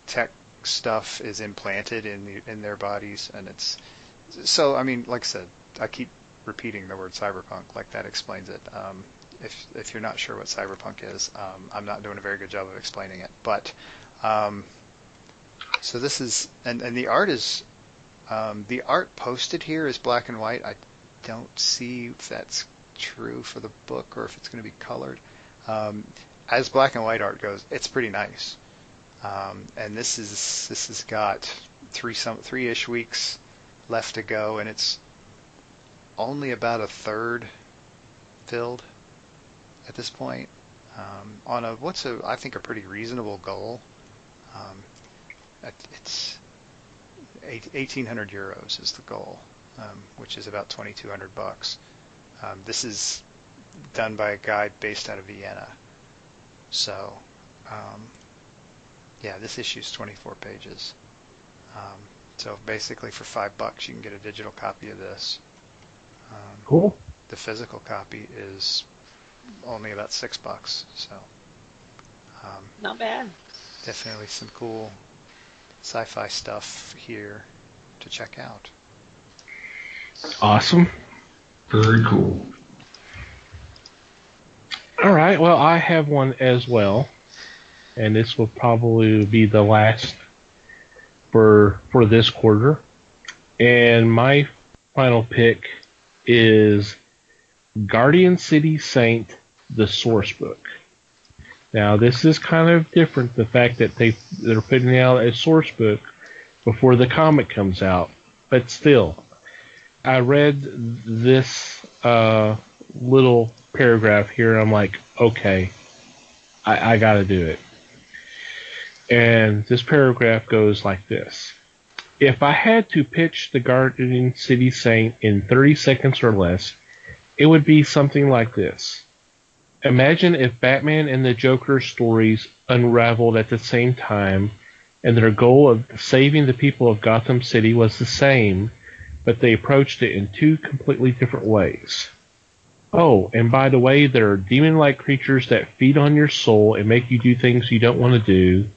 Tech stuff is implanted in their bodies, and it's so, I mean, like I said, I keep repeating the word cyberpunk, like that explains it. If you're not sure what cyberpunk is, I'm not doing a very good job of explaining it, but so this is, and the art is, the art posted here is black and white. I don't see if that's true for the book or if it's going to be colored. As black and white art goes, it's pretty nice. And this has got three-ish weeks left to go, and it's only about a third filled at this point. On I think a pretty reasonable goal. It's 1,800 euros is the goal, which is about $2,200. This is done by a guy based out of Vienna. So, this issue is 24 pages. So basically for $5 you can get a digital copy of this. Cool. The physical copy is only about $6. So, Not bad. definitely some cool sci-fi stuff here to check out. Awesome. Very cool. All right. Well, I have one as well, and this will probably be the last for this quarter. And my final pick is Guardian City Saint, the source book. Now, this is kind of different, the fact that they're putting out a source book before the comic comes out. But still, I read this little paragraph here, and I'm like, okay, I got to do it. And this paragraph goes like this. If I had to pitch the Guardian City Saint in 30 seconds or less, it would be something like this. Imagine if Batman and the Joker stories unraveled at the same time, and their goal of saving the people of Gotham City was the same, but they approached it in two completely different ways. Oh, and by the way, there are demon-like creatures that feed on your soul and make you do things you don't want to do,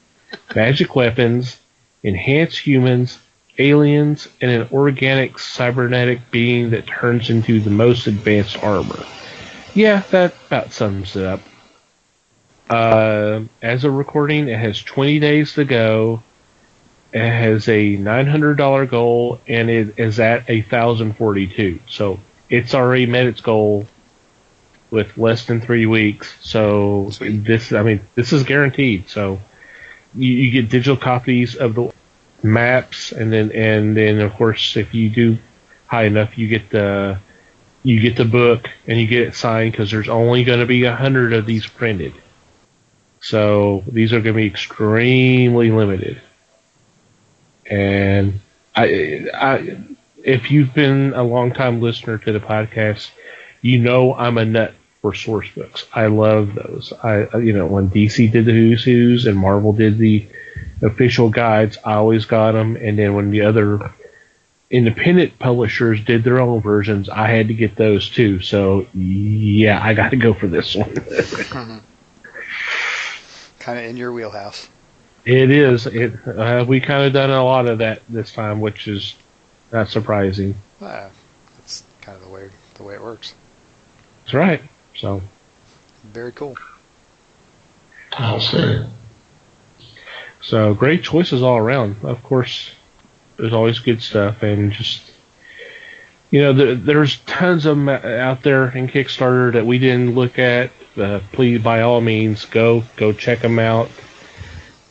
magic weapons, enhanced humans, aliens, and an organic cybernetic being that turns into the most advanced armor. Yeah, that about sums it up. As a recording, it has 20 days to go. It has a $900 goal, and it is at 1,042. So it's already met its goal with less than 3 weeks. So Sweet. this is guaranteed. So you get digital copies of the maps, and then of course, if you do high enough, you get the book and you get it signed, because there's only going to be 100 of these printed. So these are going to be extremely limited. And if you've been a long-time listener to the podcast, you know I'm a nut for source books. I love those. When DC did the Who's Who's and Marvel did the official guides, I always got them. And then when the other independent publishers did their own versions, I had to get those too. So yeah, I got to go for this one. Kind of in your wheelhouse. It is. We kind of done a lot of that this time, which is not surprising. That's kind of the way it works. That's right. So very cool. I'll say. So great choices all around. Of course, there's always good stuff, and just there's tons of them out there in Kickstarter that we didn't look at. Please, by all means, go check them out.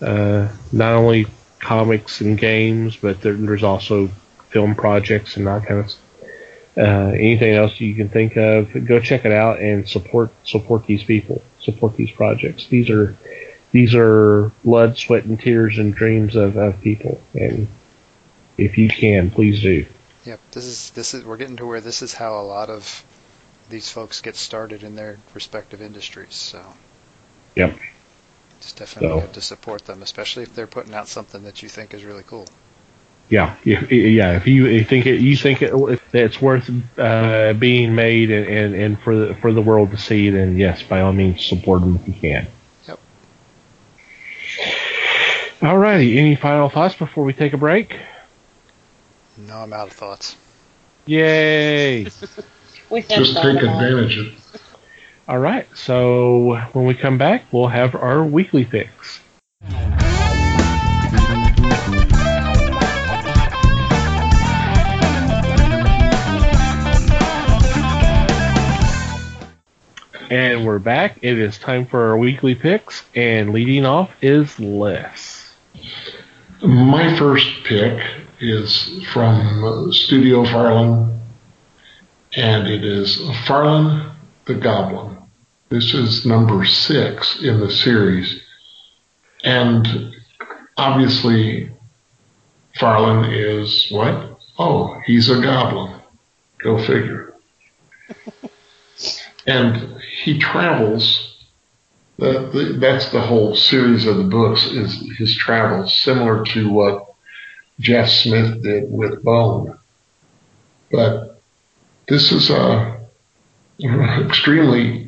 Not only comics and games, but there's also film projects and that kind of stuff. Anything else you can think of, go check it out and support these people, support these projects. These are blood, sweat, and tears and dreams of people, and if you can, please do. Yep, this is we're getting to where this is how a lot of these folks get started in their respective industries. So yep. It's definitely good to support them, especially if they're putting out something that you think is really cool. Yeah. If you think it's worth being made and for the world to see, then yes, by all means, support them if you can. Yep. Alrighty. Any final thoughts before we take a break? No, I'm out of thoughts. Yay! Just take advantage of it. All right, so when we come back, we'll have our weekly picks. And we're back. It is time for our weekly picks, and leading off is Les. My first pick is from Studio Farland, and it is Farland the Goblin. This is number 6 in the series. And obviously, Farland is what? Oh, he's a goblin. Go figure. And he travels. That's the whole series of the books, is his travels, similar to what Jeff Smith did with Bone. But this is a extremely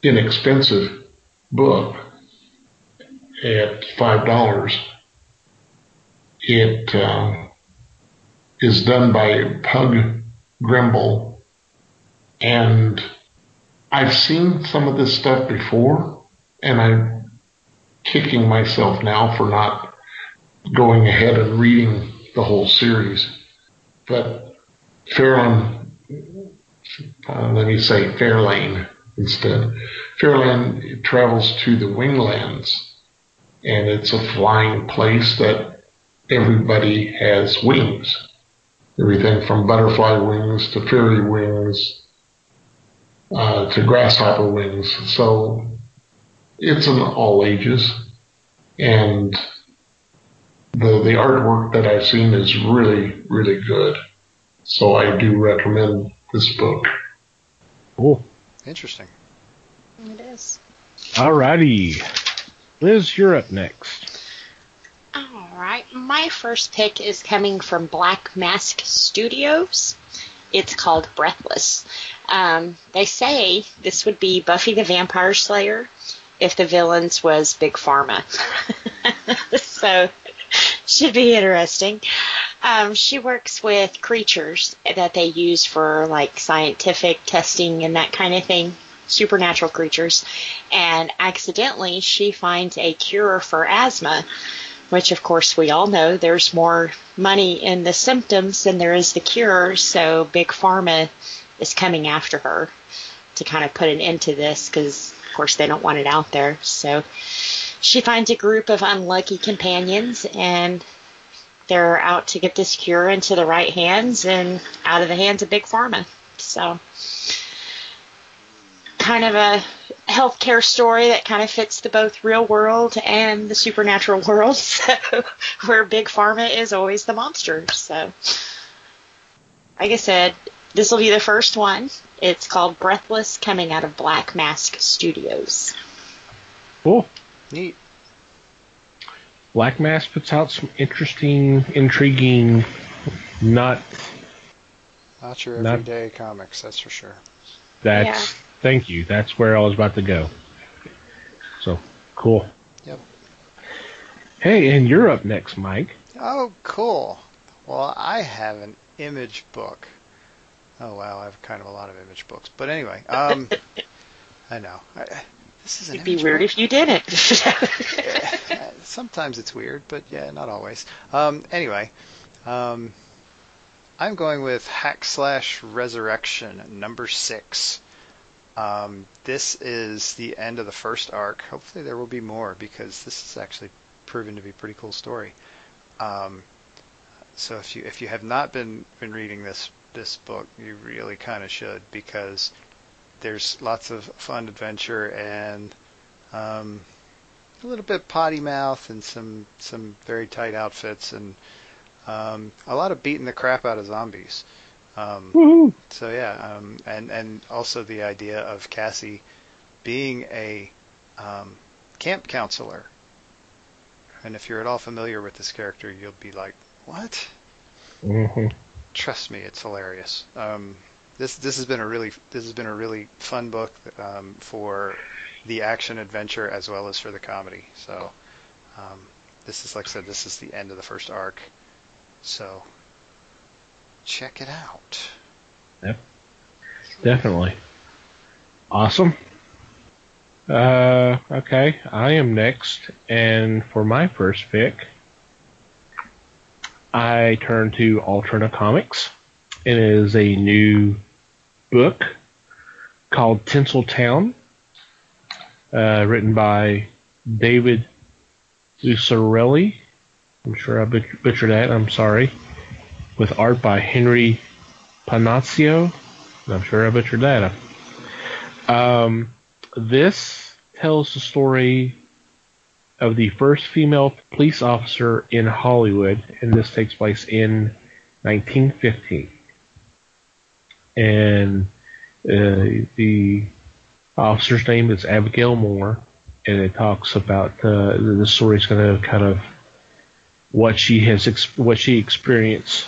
inexpensive book at $5. It is done by Pug Grimble, and I've seen some of this stuff before, and I'm kicking myself now for not going ahead and reading the whole series. But Fairlane instead. Fairlane travels to the Winglands, and it's a flying place that everybody has wings. Everything from butterfly wings to fairy wings to grasshopper wings. So it's an all ages, and the artwork that I've seen is really, really good. So I do recommend this book. Cool. Interesting. It is. Alrighty. Liz, you're up next. All right. My first pick is coming from Black Mask Studios. It's called Breathless. They say this would be Buffy the Vampire Slayer if the villains was Big Pharma. So, should be interesting. She works with creatures that they use for like scientific testing and that kind of thing, supernatural creatures. And accidentally, she finds a cure for asthma, which of course we all know there's more money in the symptoms than there is the cure. So Big Pharma is coming after her to kind of put an end to this because, of course, they don't want it out there. So she finds a group of unlucky companions, and they're out to get this cure into the right hands and out of the hands of Big Pharma. So kind of a healthcare story that kind of fits the both real world and the supernatural world. So, where Big Pharma is always the monster. So, like I said, this will be the first one. It's called Breathless, coming out of Black Mask Studios. Cool. Neat. Black Mask puts out some interesting, intriguing, not your everyday comics, that's for sure. Thank you. That's where I was about to go. So, cool. Yep. Hey, and you're up next, Mike. Oh, cool. Well, I have an image book. Oh, wow, I have kind of a lot of image books. But anyway, I know. This is an It'd be weird if you didn't. Sometimes it's weird, but yeah, not always. Anyway, I'm going with /Resurrection number 6. This is the end of the first arc. Hopefully there will be more, because this is actually proven to be a pretty cool story. So if you have not been reading this book, you really kind of should, because there's lots of fun adventure and a little bit potty mouth and some very tight outfits and a lot of beating the crap out of zombies. So yeah, and also the idea of Cassie being a camp counselor. And if you're at all familiar with this character, you'll be like, what? Mm-hmm. Trust me, it's hilarious. This has been a really fun book for the action adventure as well as for the comedy. So this is, like I said, this is the end of the first arc. So check it out. Yep, definitely. Awesome. Okay, I am next, and for my first pick, I turn to Alternate Comics. It is a new book called Tinseltown, written by David Lucarelli. I'm sure I butchered that. I'm sorry. With art by Henry Panazio. I'm sure I butchered that. This tells the story of the first female police officer in Hollywood, and this takes place in 1915. And the officer's name is Abigail Moore, and it talks about the story's going to kind of what she experienced.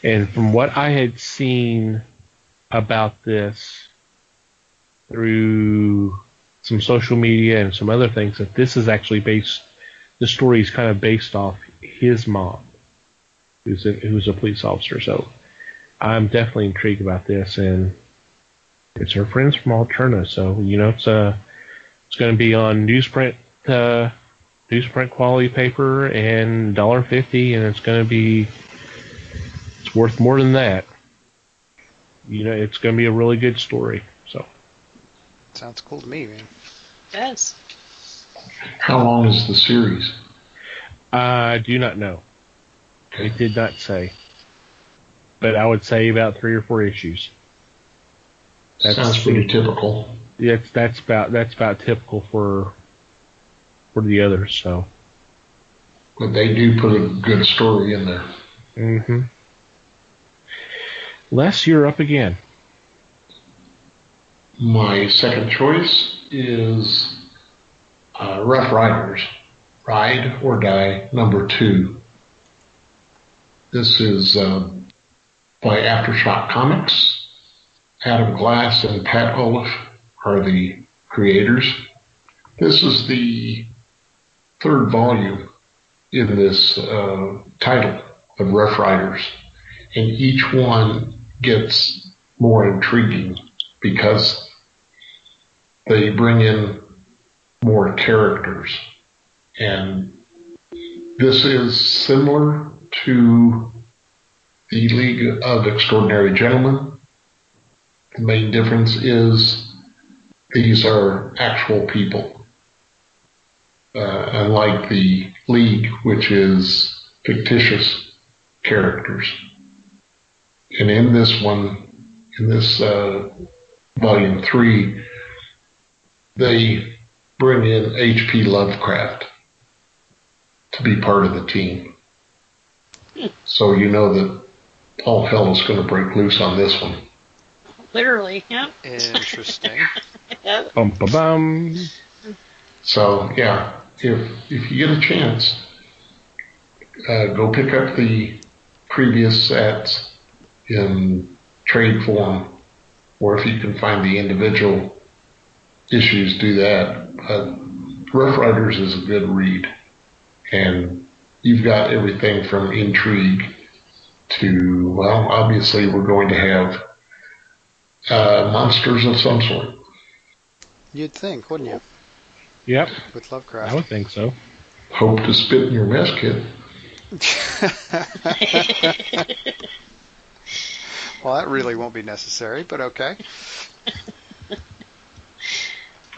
And from what I had seen about this through some social media and some other things, that this is actually the story is kind of based off his mom, who's a police officer. So I'm definitely intrigued about this, and it's her friends from Alterna. So, it's going to be on newsprint quality paper and $1.50, and it's worth more than that. It's going to be a really good story. So sounds cool to me, man. Yes. How long is the series? I do not know. It did not say, but I would say about 3 or 4 issues. Sounds pretty typical. Yeah, that's about typical for the others. So, but they do put a good story in there. Mm-hmm. Les, you're up again. My second choice is Rough Riders, Ride or Die, number 2. This is by Aftershock Comics. Adam Glass and Pat Olaf are the creators. This is the 3rd volume in this title of Rough Riders, and each one gets more intriguing because they bring in more characters. And this is similar to the League of Extraordinary Gentlemen. The main difference is these are actual people, unlike the League, which is fictitious characters. And in this one, volume 3, they bring in H.P. Lovecraft to be part of the team. So you know that all hell is going to break loose on this one. Literally, yeah. Interesting. Yep. Bum ba bum. So yeah, if you get a chance, go pick up the previous sets in trade form, or if you can find the individual issues, do that. Rough Riders is a good read, and you've got everything from intrigue to, well, obviously we're going to have monsters of some sort. You'd think, wouldn't you? Yep, With Lovecraft. I would think so. Hope to spit in your mess kit. Well, that really won't be necessary, but okay.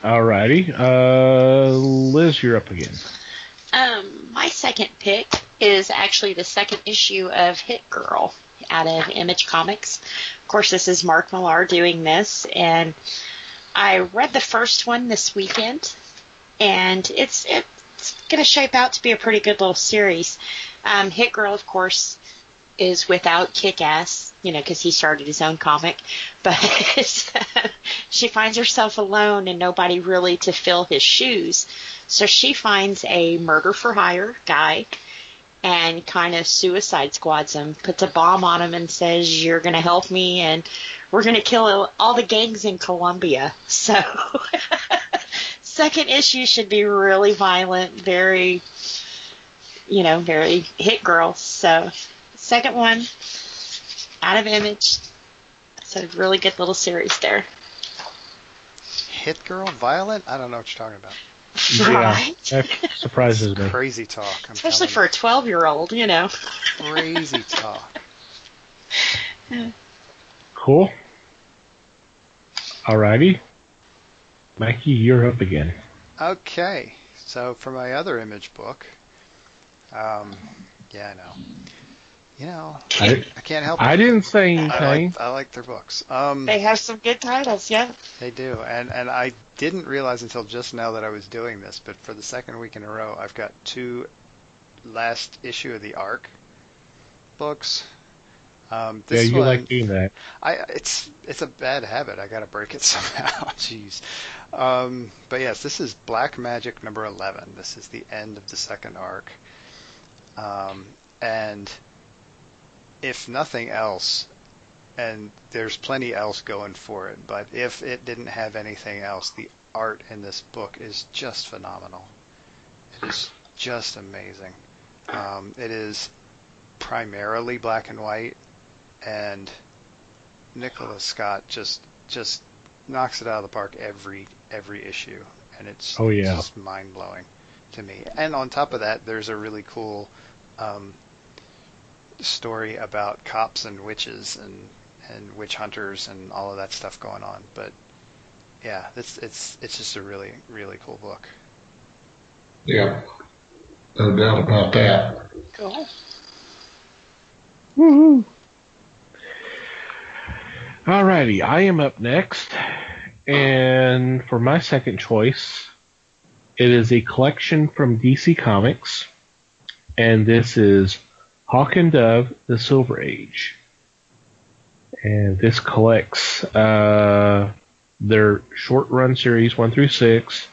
Alrighty. Liz, you're up again. My second pick is actually the second issue of Hit Girl out of Image Comics. Of course, this is Mark Millar doing this, and I read the first one this weekend, and it's going to shape out to be a pretty good little series. Hit Girl, of course, is without Kick-Ass, because he started his own comic, but she finds herself alone and nobody really to fill his shoes. So she finds a murder-for-hire guy and kind of suicide squads him, puts a bomb on him and says, "You're going to help me and we're going to kill all the gangs in Colombia." So second issue should be really violent, very Hit Girl. So second one out of Image. It's a really good little series there. Hit Girl? Violent? I don't know what you're talking about. Right? Yeah, that surprises me. Crazy talk. Especially for a 12-year-old, Crazy talk. Cool. Alrighty. Mikey, you're up again. Okay. So for my other Image book, I can't help it. I didn't say anything. I like their books. They have some good titles, yeah. They do. And I didn't realize until just now that I was doing this, but for the second week in a row, I've got 2 last issue of the Ark books. This you one, like doing that. It's a bad habit. I got to break it somehow. Jeez. But yes, this is Black Magic number 11. This is the end of the second arc. And if nothing else, and there's plenty else going for it, but if it didn't have anything else, the art in this book is just phenomenal. It is just amazing. It is primarily black and white, and Nicholas Scott just knocks it out of the park every issue, and it's just mind-blowing to me. And on top of that, there's a really cool story about cops and witches and witch hunters and all of that stuff going on. But yeah, it's just a really, really cool book. Yeah, no doubt about that. Cool. Woohoo! Alrighty, I am up next, and for my second choice, it is a collection from DC Comics, and this is Hawk and Dove, The Silver Age. And this collects their short run series 1 through 6,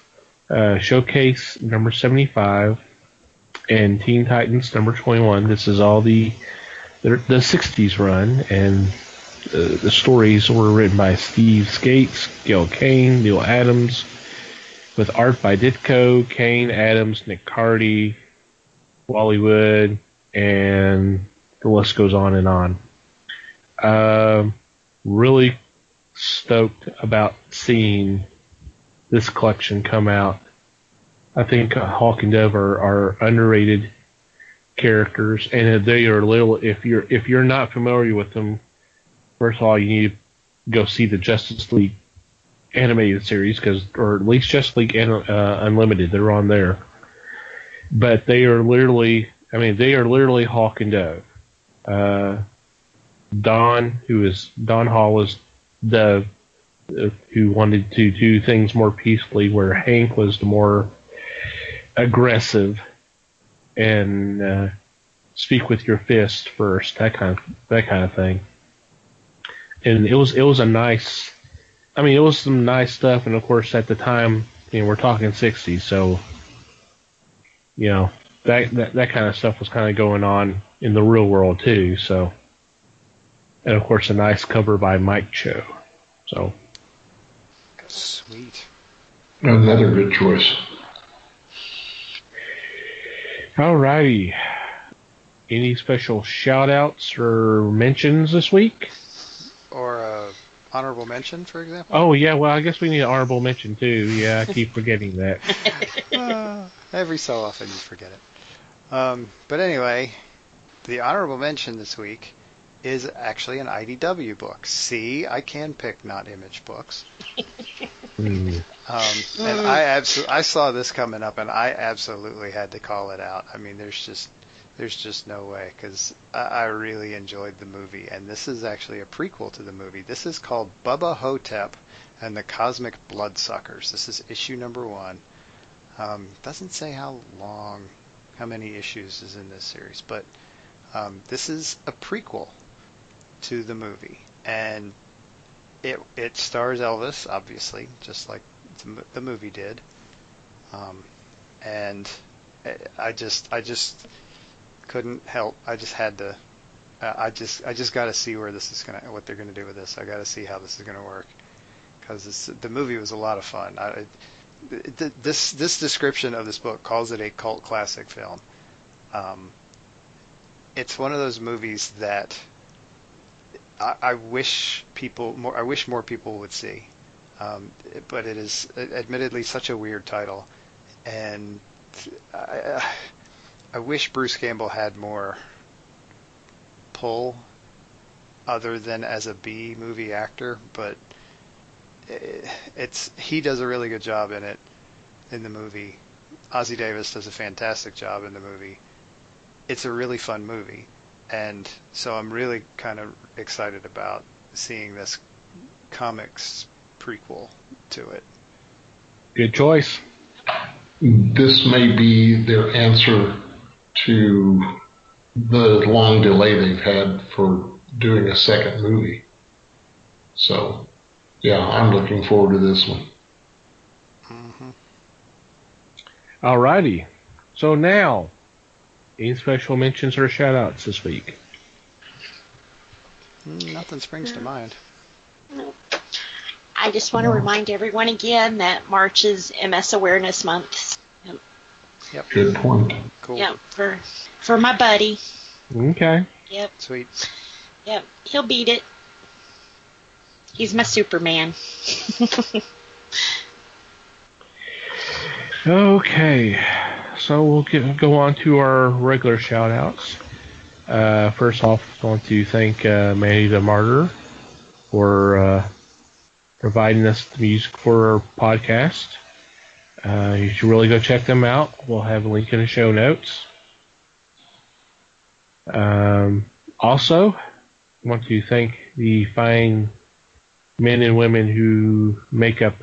Showcase number 75, and Teen Titans number 21. This is all the 60s run, and the stories were written by Steve Skates, Gil Kane, Neil Adams, with art by Ditko, Kane, Adams, Nick Cardy, Wally Wood, and the list goes on and on. Really stoked about seeing this collection come out. I think Hawk and Dove are underrated characters, and they are little. If you're not familiar with them, first of all, you need to go see the Justice League animated series, or at least Justice League Unlimited. They're on there, but they are literally Hawk and Dove. Don Hall is Dove, who wanted to do things more peacefully, where Hank was the more aggressive and speak with your fist first, that kind of thing. And it was a nice. I mean, it was some nice stuff, and of course, at the time, we're talking '60s, so that kind of stuff was kind of going on in the real world too. So, and of course, a nice cover by Mike Cho. So, sweet. Another good choice. Alrighty. Any special shout-outs or mentions this week? Or honorable mention, for example? Oh, yeah, well, I guess we need an honorable mention, too. Yeah, I keep forgetting that. Every so often you forget it. But anyway, the honorable mention this week is actually an IDW book. See, I can pick not Image books. And I saw this coming up, and I absolutely had to call it out. I mean, there's just no way, because I really enjoyed the movie, and this is actually a prequel to the movie. This is called Bubba Hotep and the Cosmic Bloodsuckers. This is issue number 1. Doesn't say how many issues is in this series, but this is a prequel to the movie, and it stars Elvis, obviously, just like the movie did, and I just couldn't help. I just had to. I just got to see what they're gonna do with this. I got to see how this is gonna work, because the movie was a lot of fun. This description of this book calls it a cult classic film. It's one of those movies that I wish more people would see. But it is admittedly such a weird title, and I wish Bruce Campbell had more pull other than as a B movie actor, but he does a really good job in it, in the movie. Ozzie Davis does a fantastic job in the movie. It's a really fun movie, and so I'm really kind of excited about seeing this comics prequel to it. Good choice. This may be their answer to the long delay they've had for doing a second movie. So, yeah, I'm looking forward to this one. Mm-hmm. Alrighty. So now, any special mentions or shout-outs this week? Nothing springs to mind. No. I just want to remind everyone again that March is MS Awareness Month. Yep. Good point. Cool. Yep, for my buddy. Okay. Yep. Sweet. Yep, he'll beat it. He's my Superman. Okay, so we'll go on to our regular shout-outs. First off, I want to thank Manny the Martyr for providing us the music for our podcast. You should really go check them out. We'll have a link in the show notes. Also, I want to thank the fine men and women who make up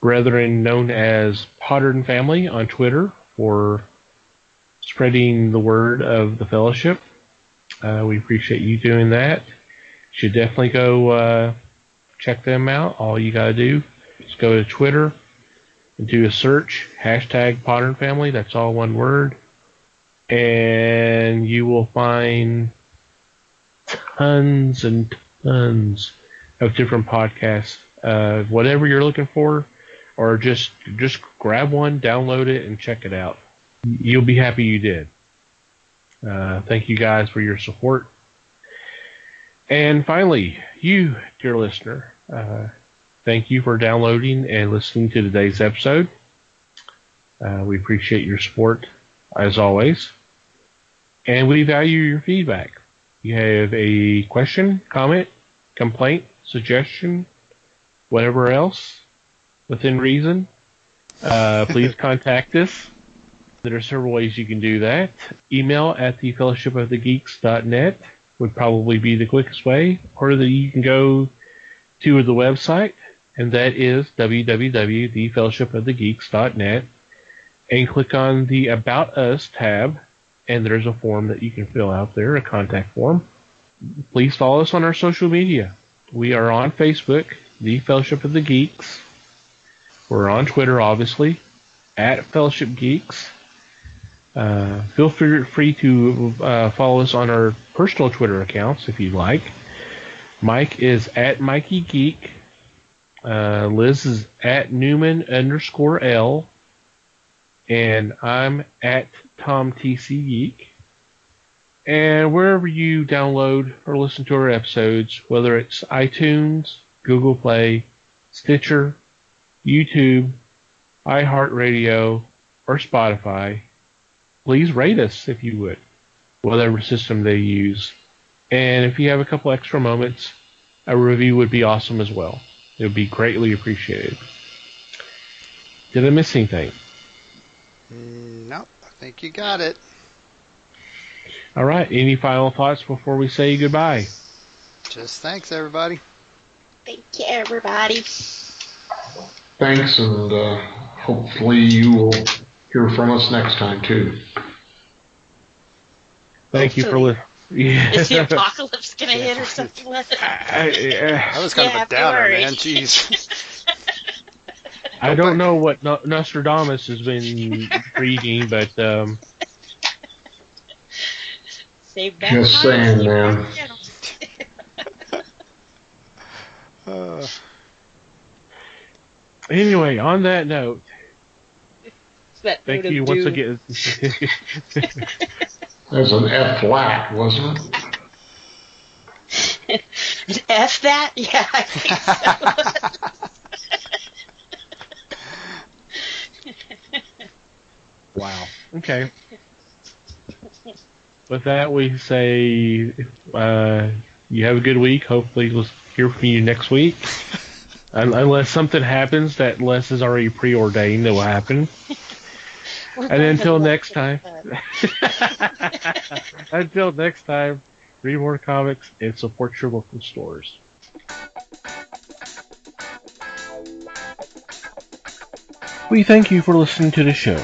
Brethren known as Potter & Family on Twitter for spreading the word of the fellowship. We appreciate you doing that. You should definitely go check them out. All you got to do is go to Twitter and do a search, #Potter & Family. That's all one word. And you will find tons and tons of different podcasts. Whatever you're looking for, or just grab one, download it, and check it out. You'll be happy you did. Thank you guys for your support. And finally, you, dear listener, thank you for downloading and listening to today's episode. We appreciate your support, as always. And we value your feedback. If you have a question, comment, complaint, suggestion, whatever else, within reason, please contact us. There are several ways you can do that. Email at thefellowshipofthegeeks.net would probably be the quickest way, or that you can go to the website, and that is www.thefellowshipofthegeeks.net, and click on the About Us tab, and there's a form that you can fill out there, a contact form. Please follow us on our social media. We are on Facebook, The Fellowship of the Geeks. We're on Twitter, obviously, at Fellowship Geeks. Feel free to follow us on our personal Twitter accounts if you'd like. Mike is at Mikey Geek. Liz is at Newman_L. And I'm at TomTC Geek. And wherever you download or listen to our episodes, whether it's iTunes, Google Play, Stitcher, YouTube, iHeartRadio, or Spotify, please rate us if you would, whatever system they use. And if you have a couple extra moments, a review would be awesome as well. It would be greatly appreciated. Did I miss anything? Nope, I think you got it. All right, any final thoughts before we say goodbye? Just thanks, everybody. Thank you, everybody. Thanks, and hopefully you will hear from us next time, too. Thank you for listening. Yeah. Is the apocalypse going to hit or something like that? That was kind of a downer, man. Jeez. I don't know what Nostradamus has been reading, but... Save that Just saying, man. Anyway, on that note, thank you once again. There's an F flat, wasn't it? F that? Yeah, I think so. Wow. Okay. With that, we say you have a good week. Hopefully we'll hear from you next week. Unless something happens that Les has already preordained that will happen. And until next time, read more comics and support your local stores. We thank you for listening to the show.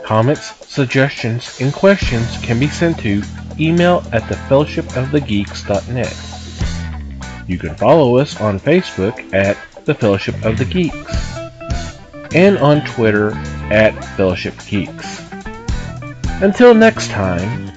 Comments, suggestions, and questions can be sent to email at thefellowshipofthegeeks.net. You can follow us on Facebook at The Fellowship of the Geeks and on Twitter at Fellowship Geeks. Until next time,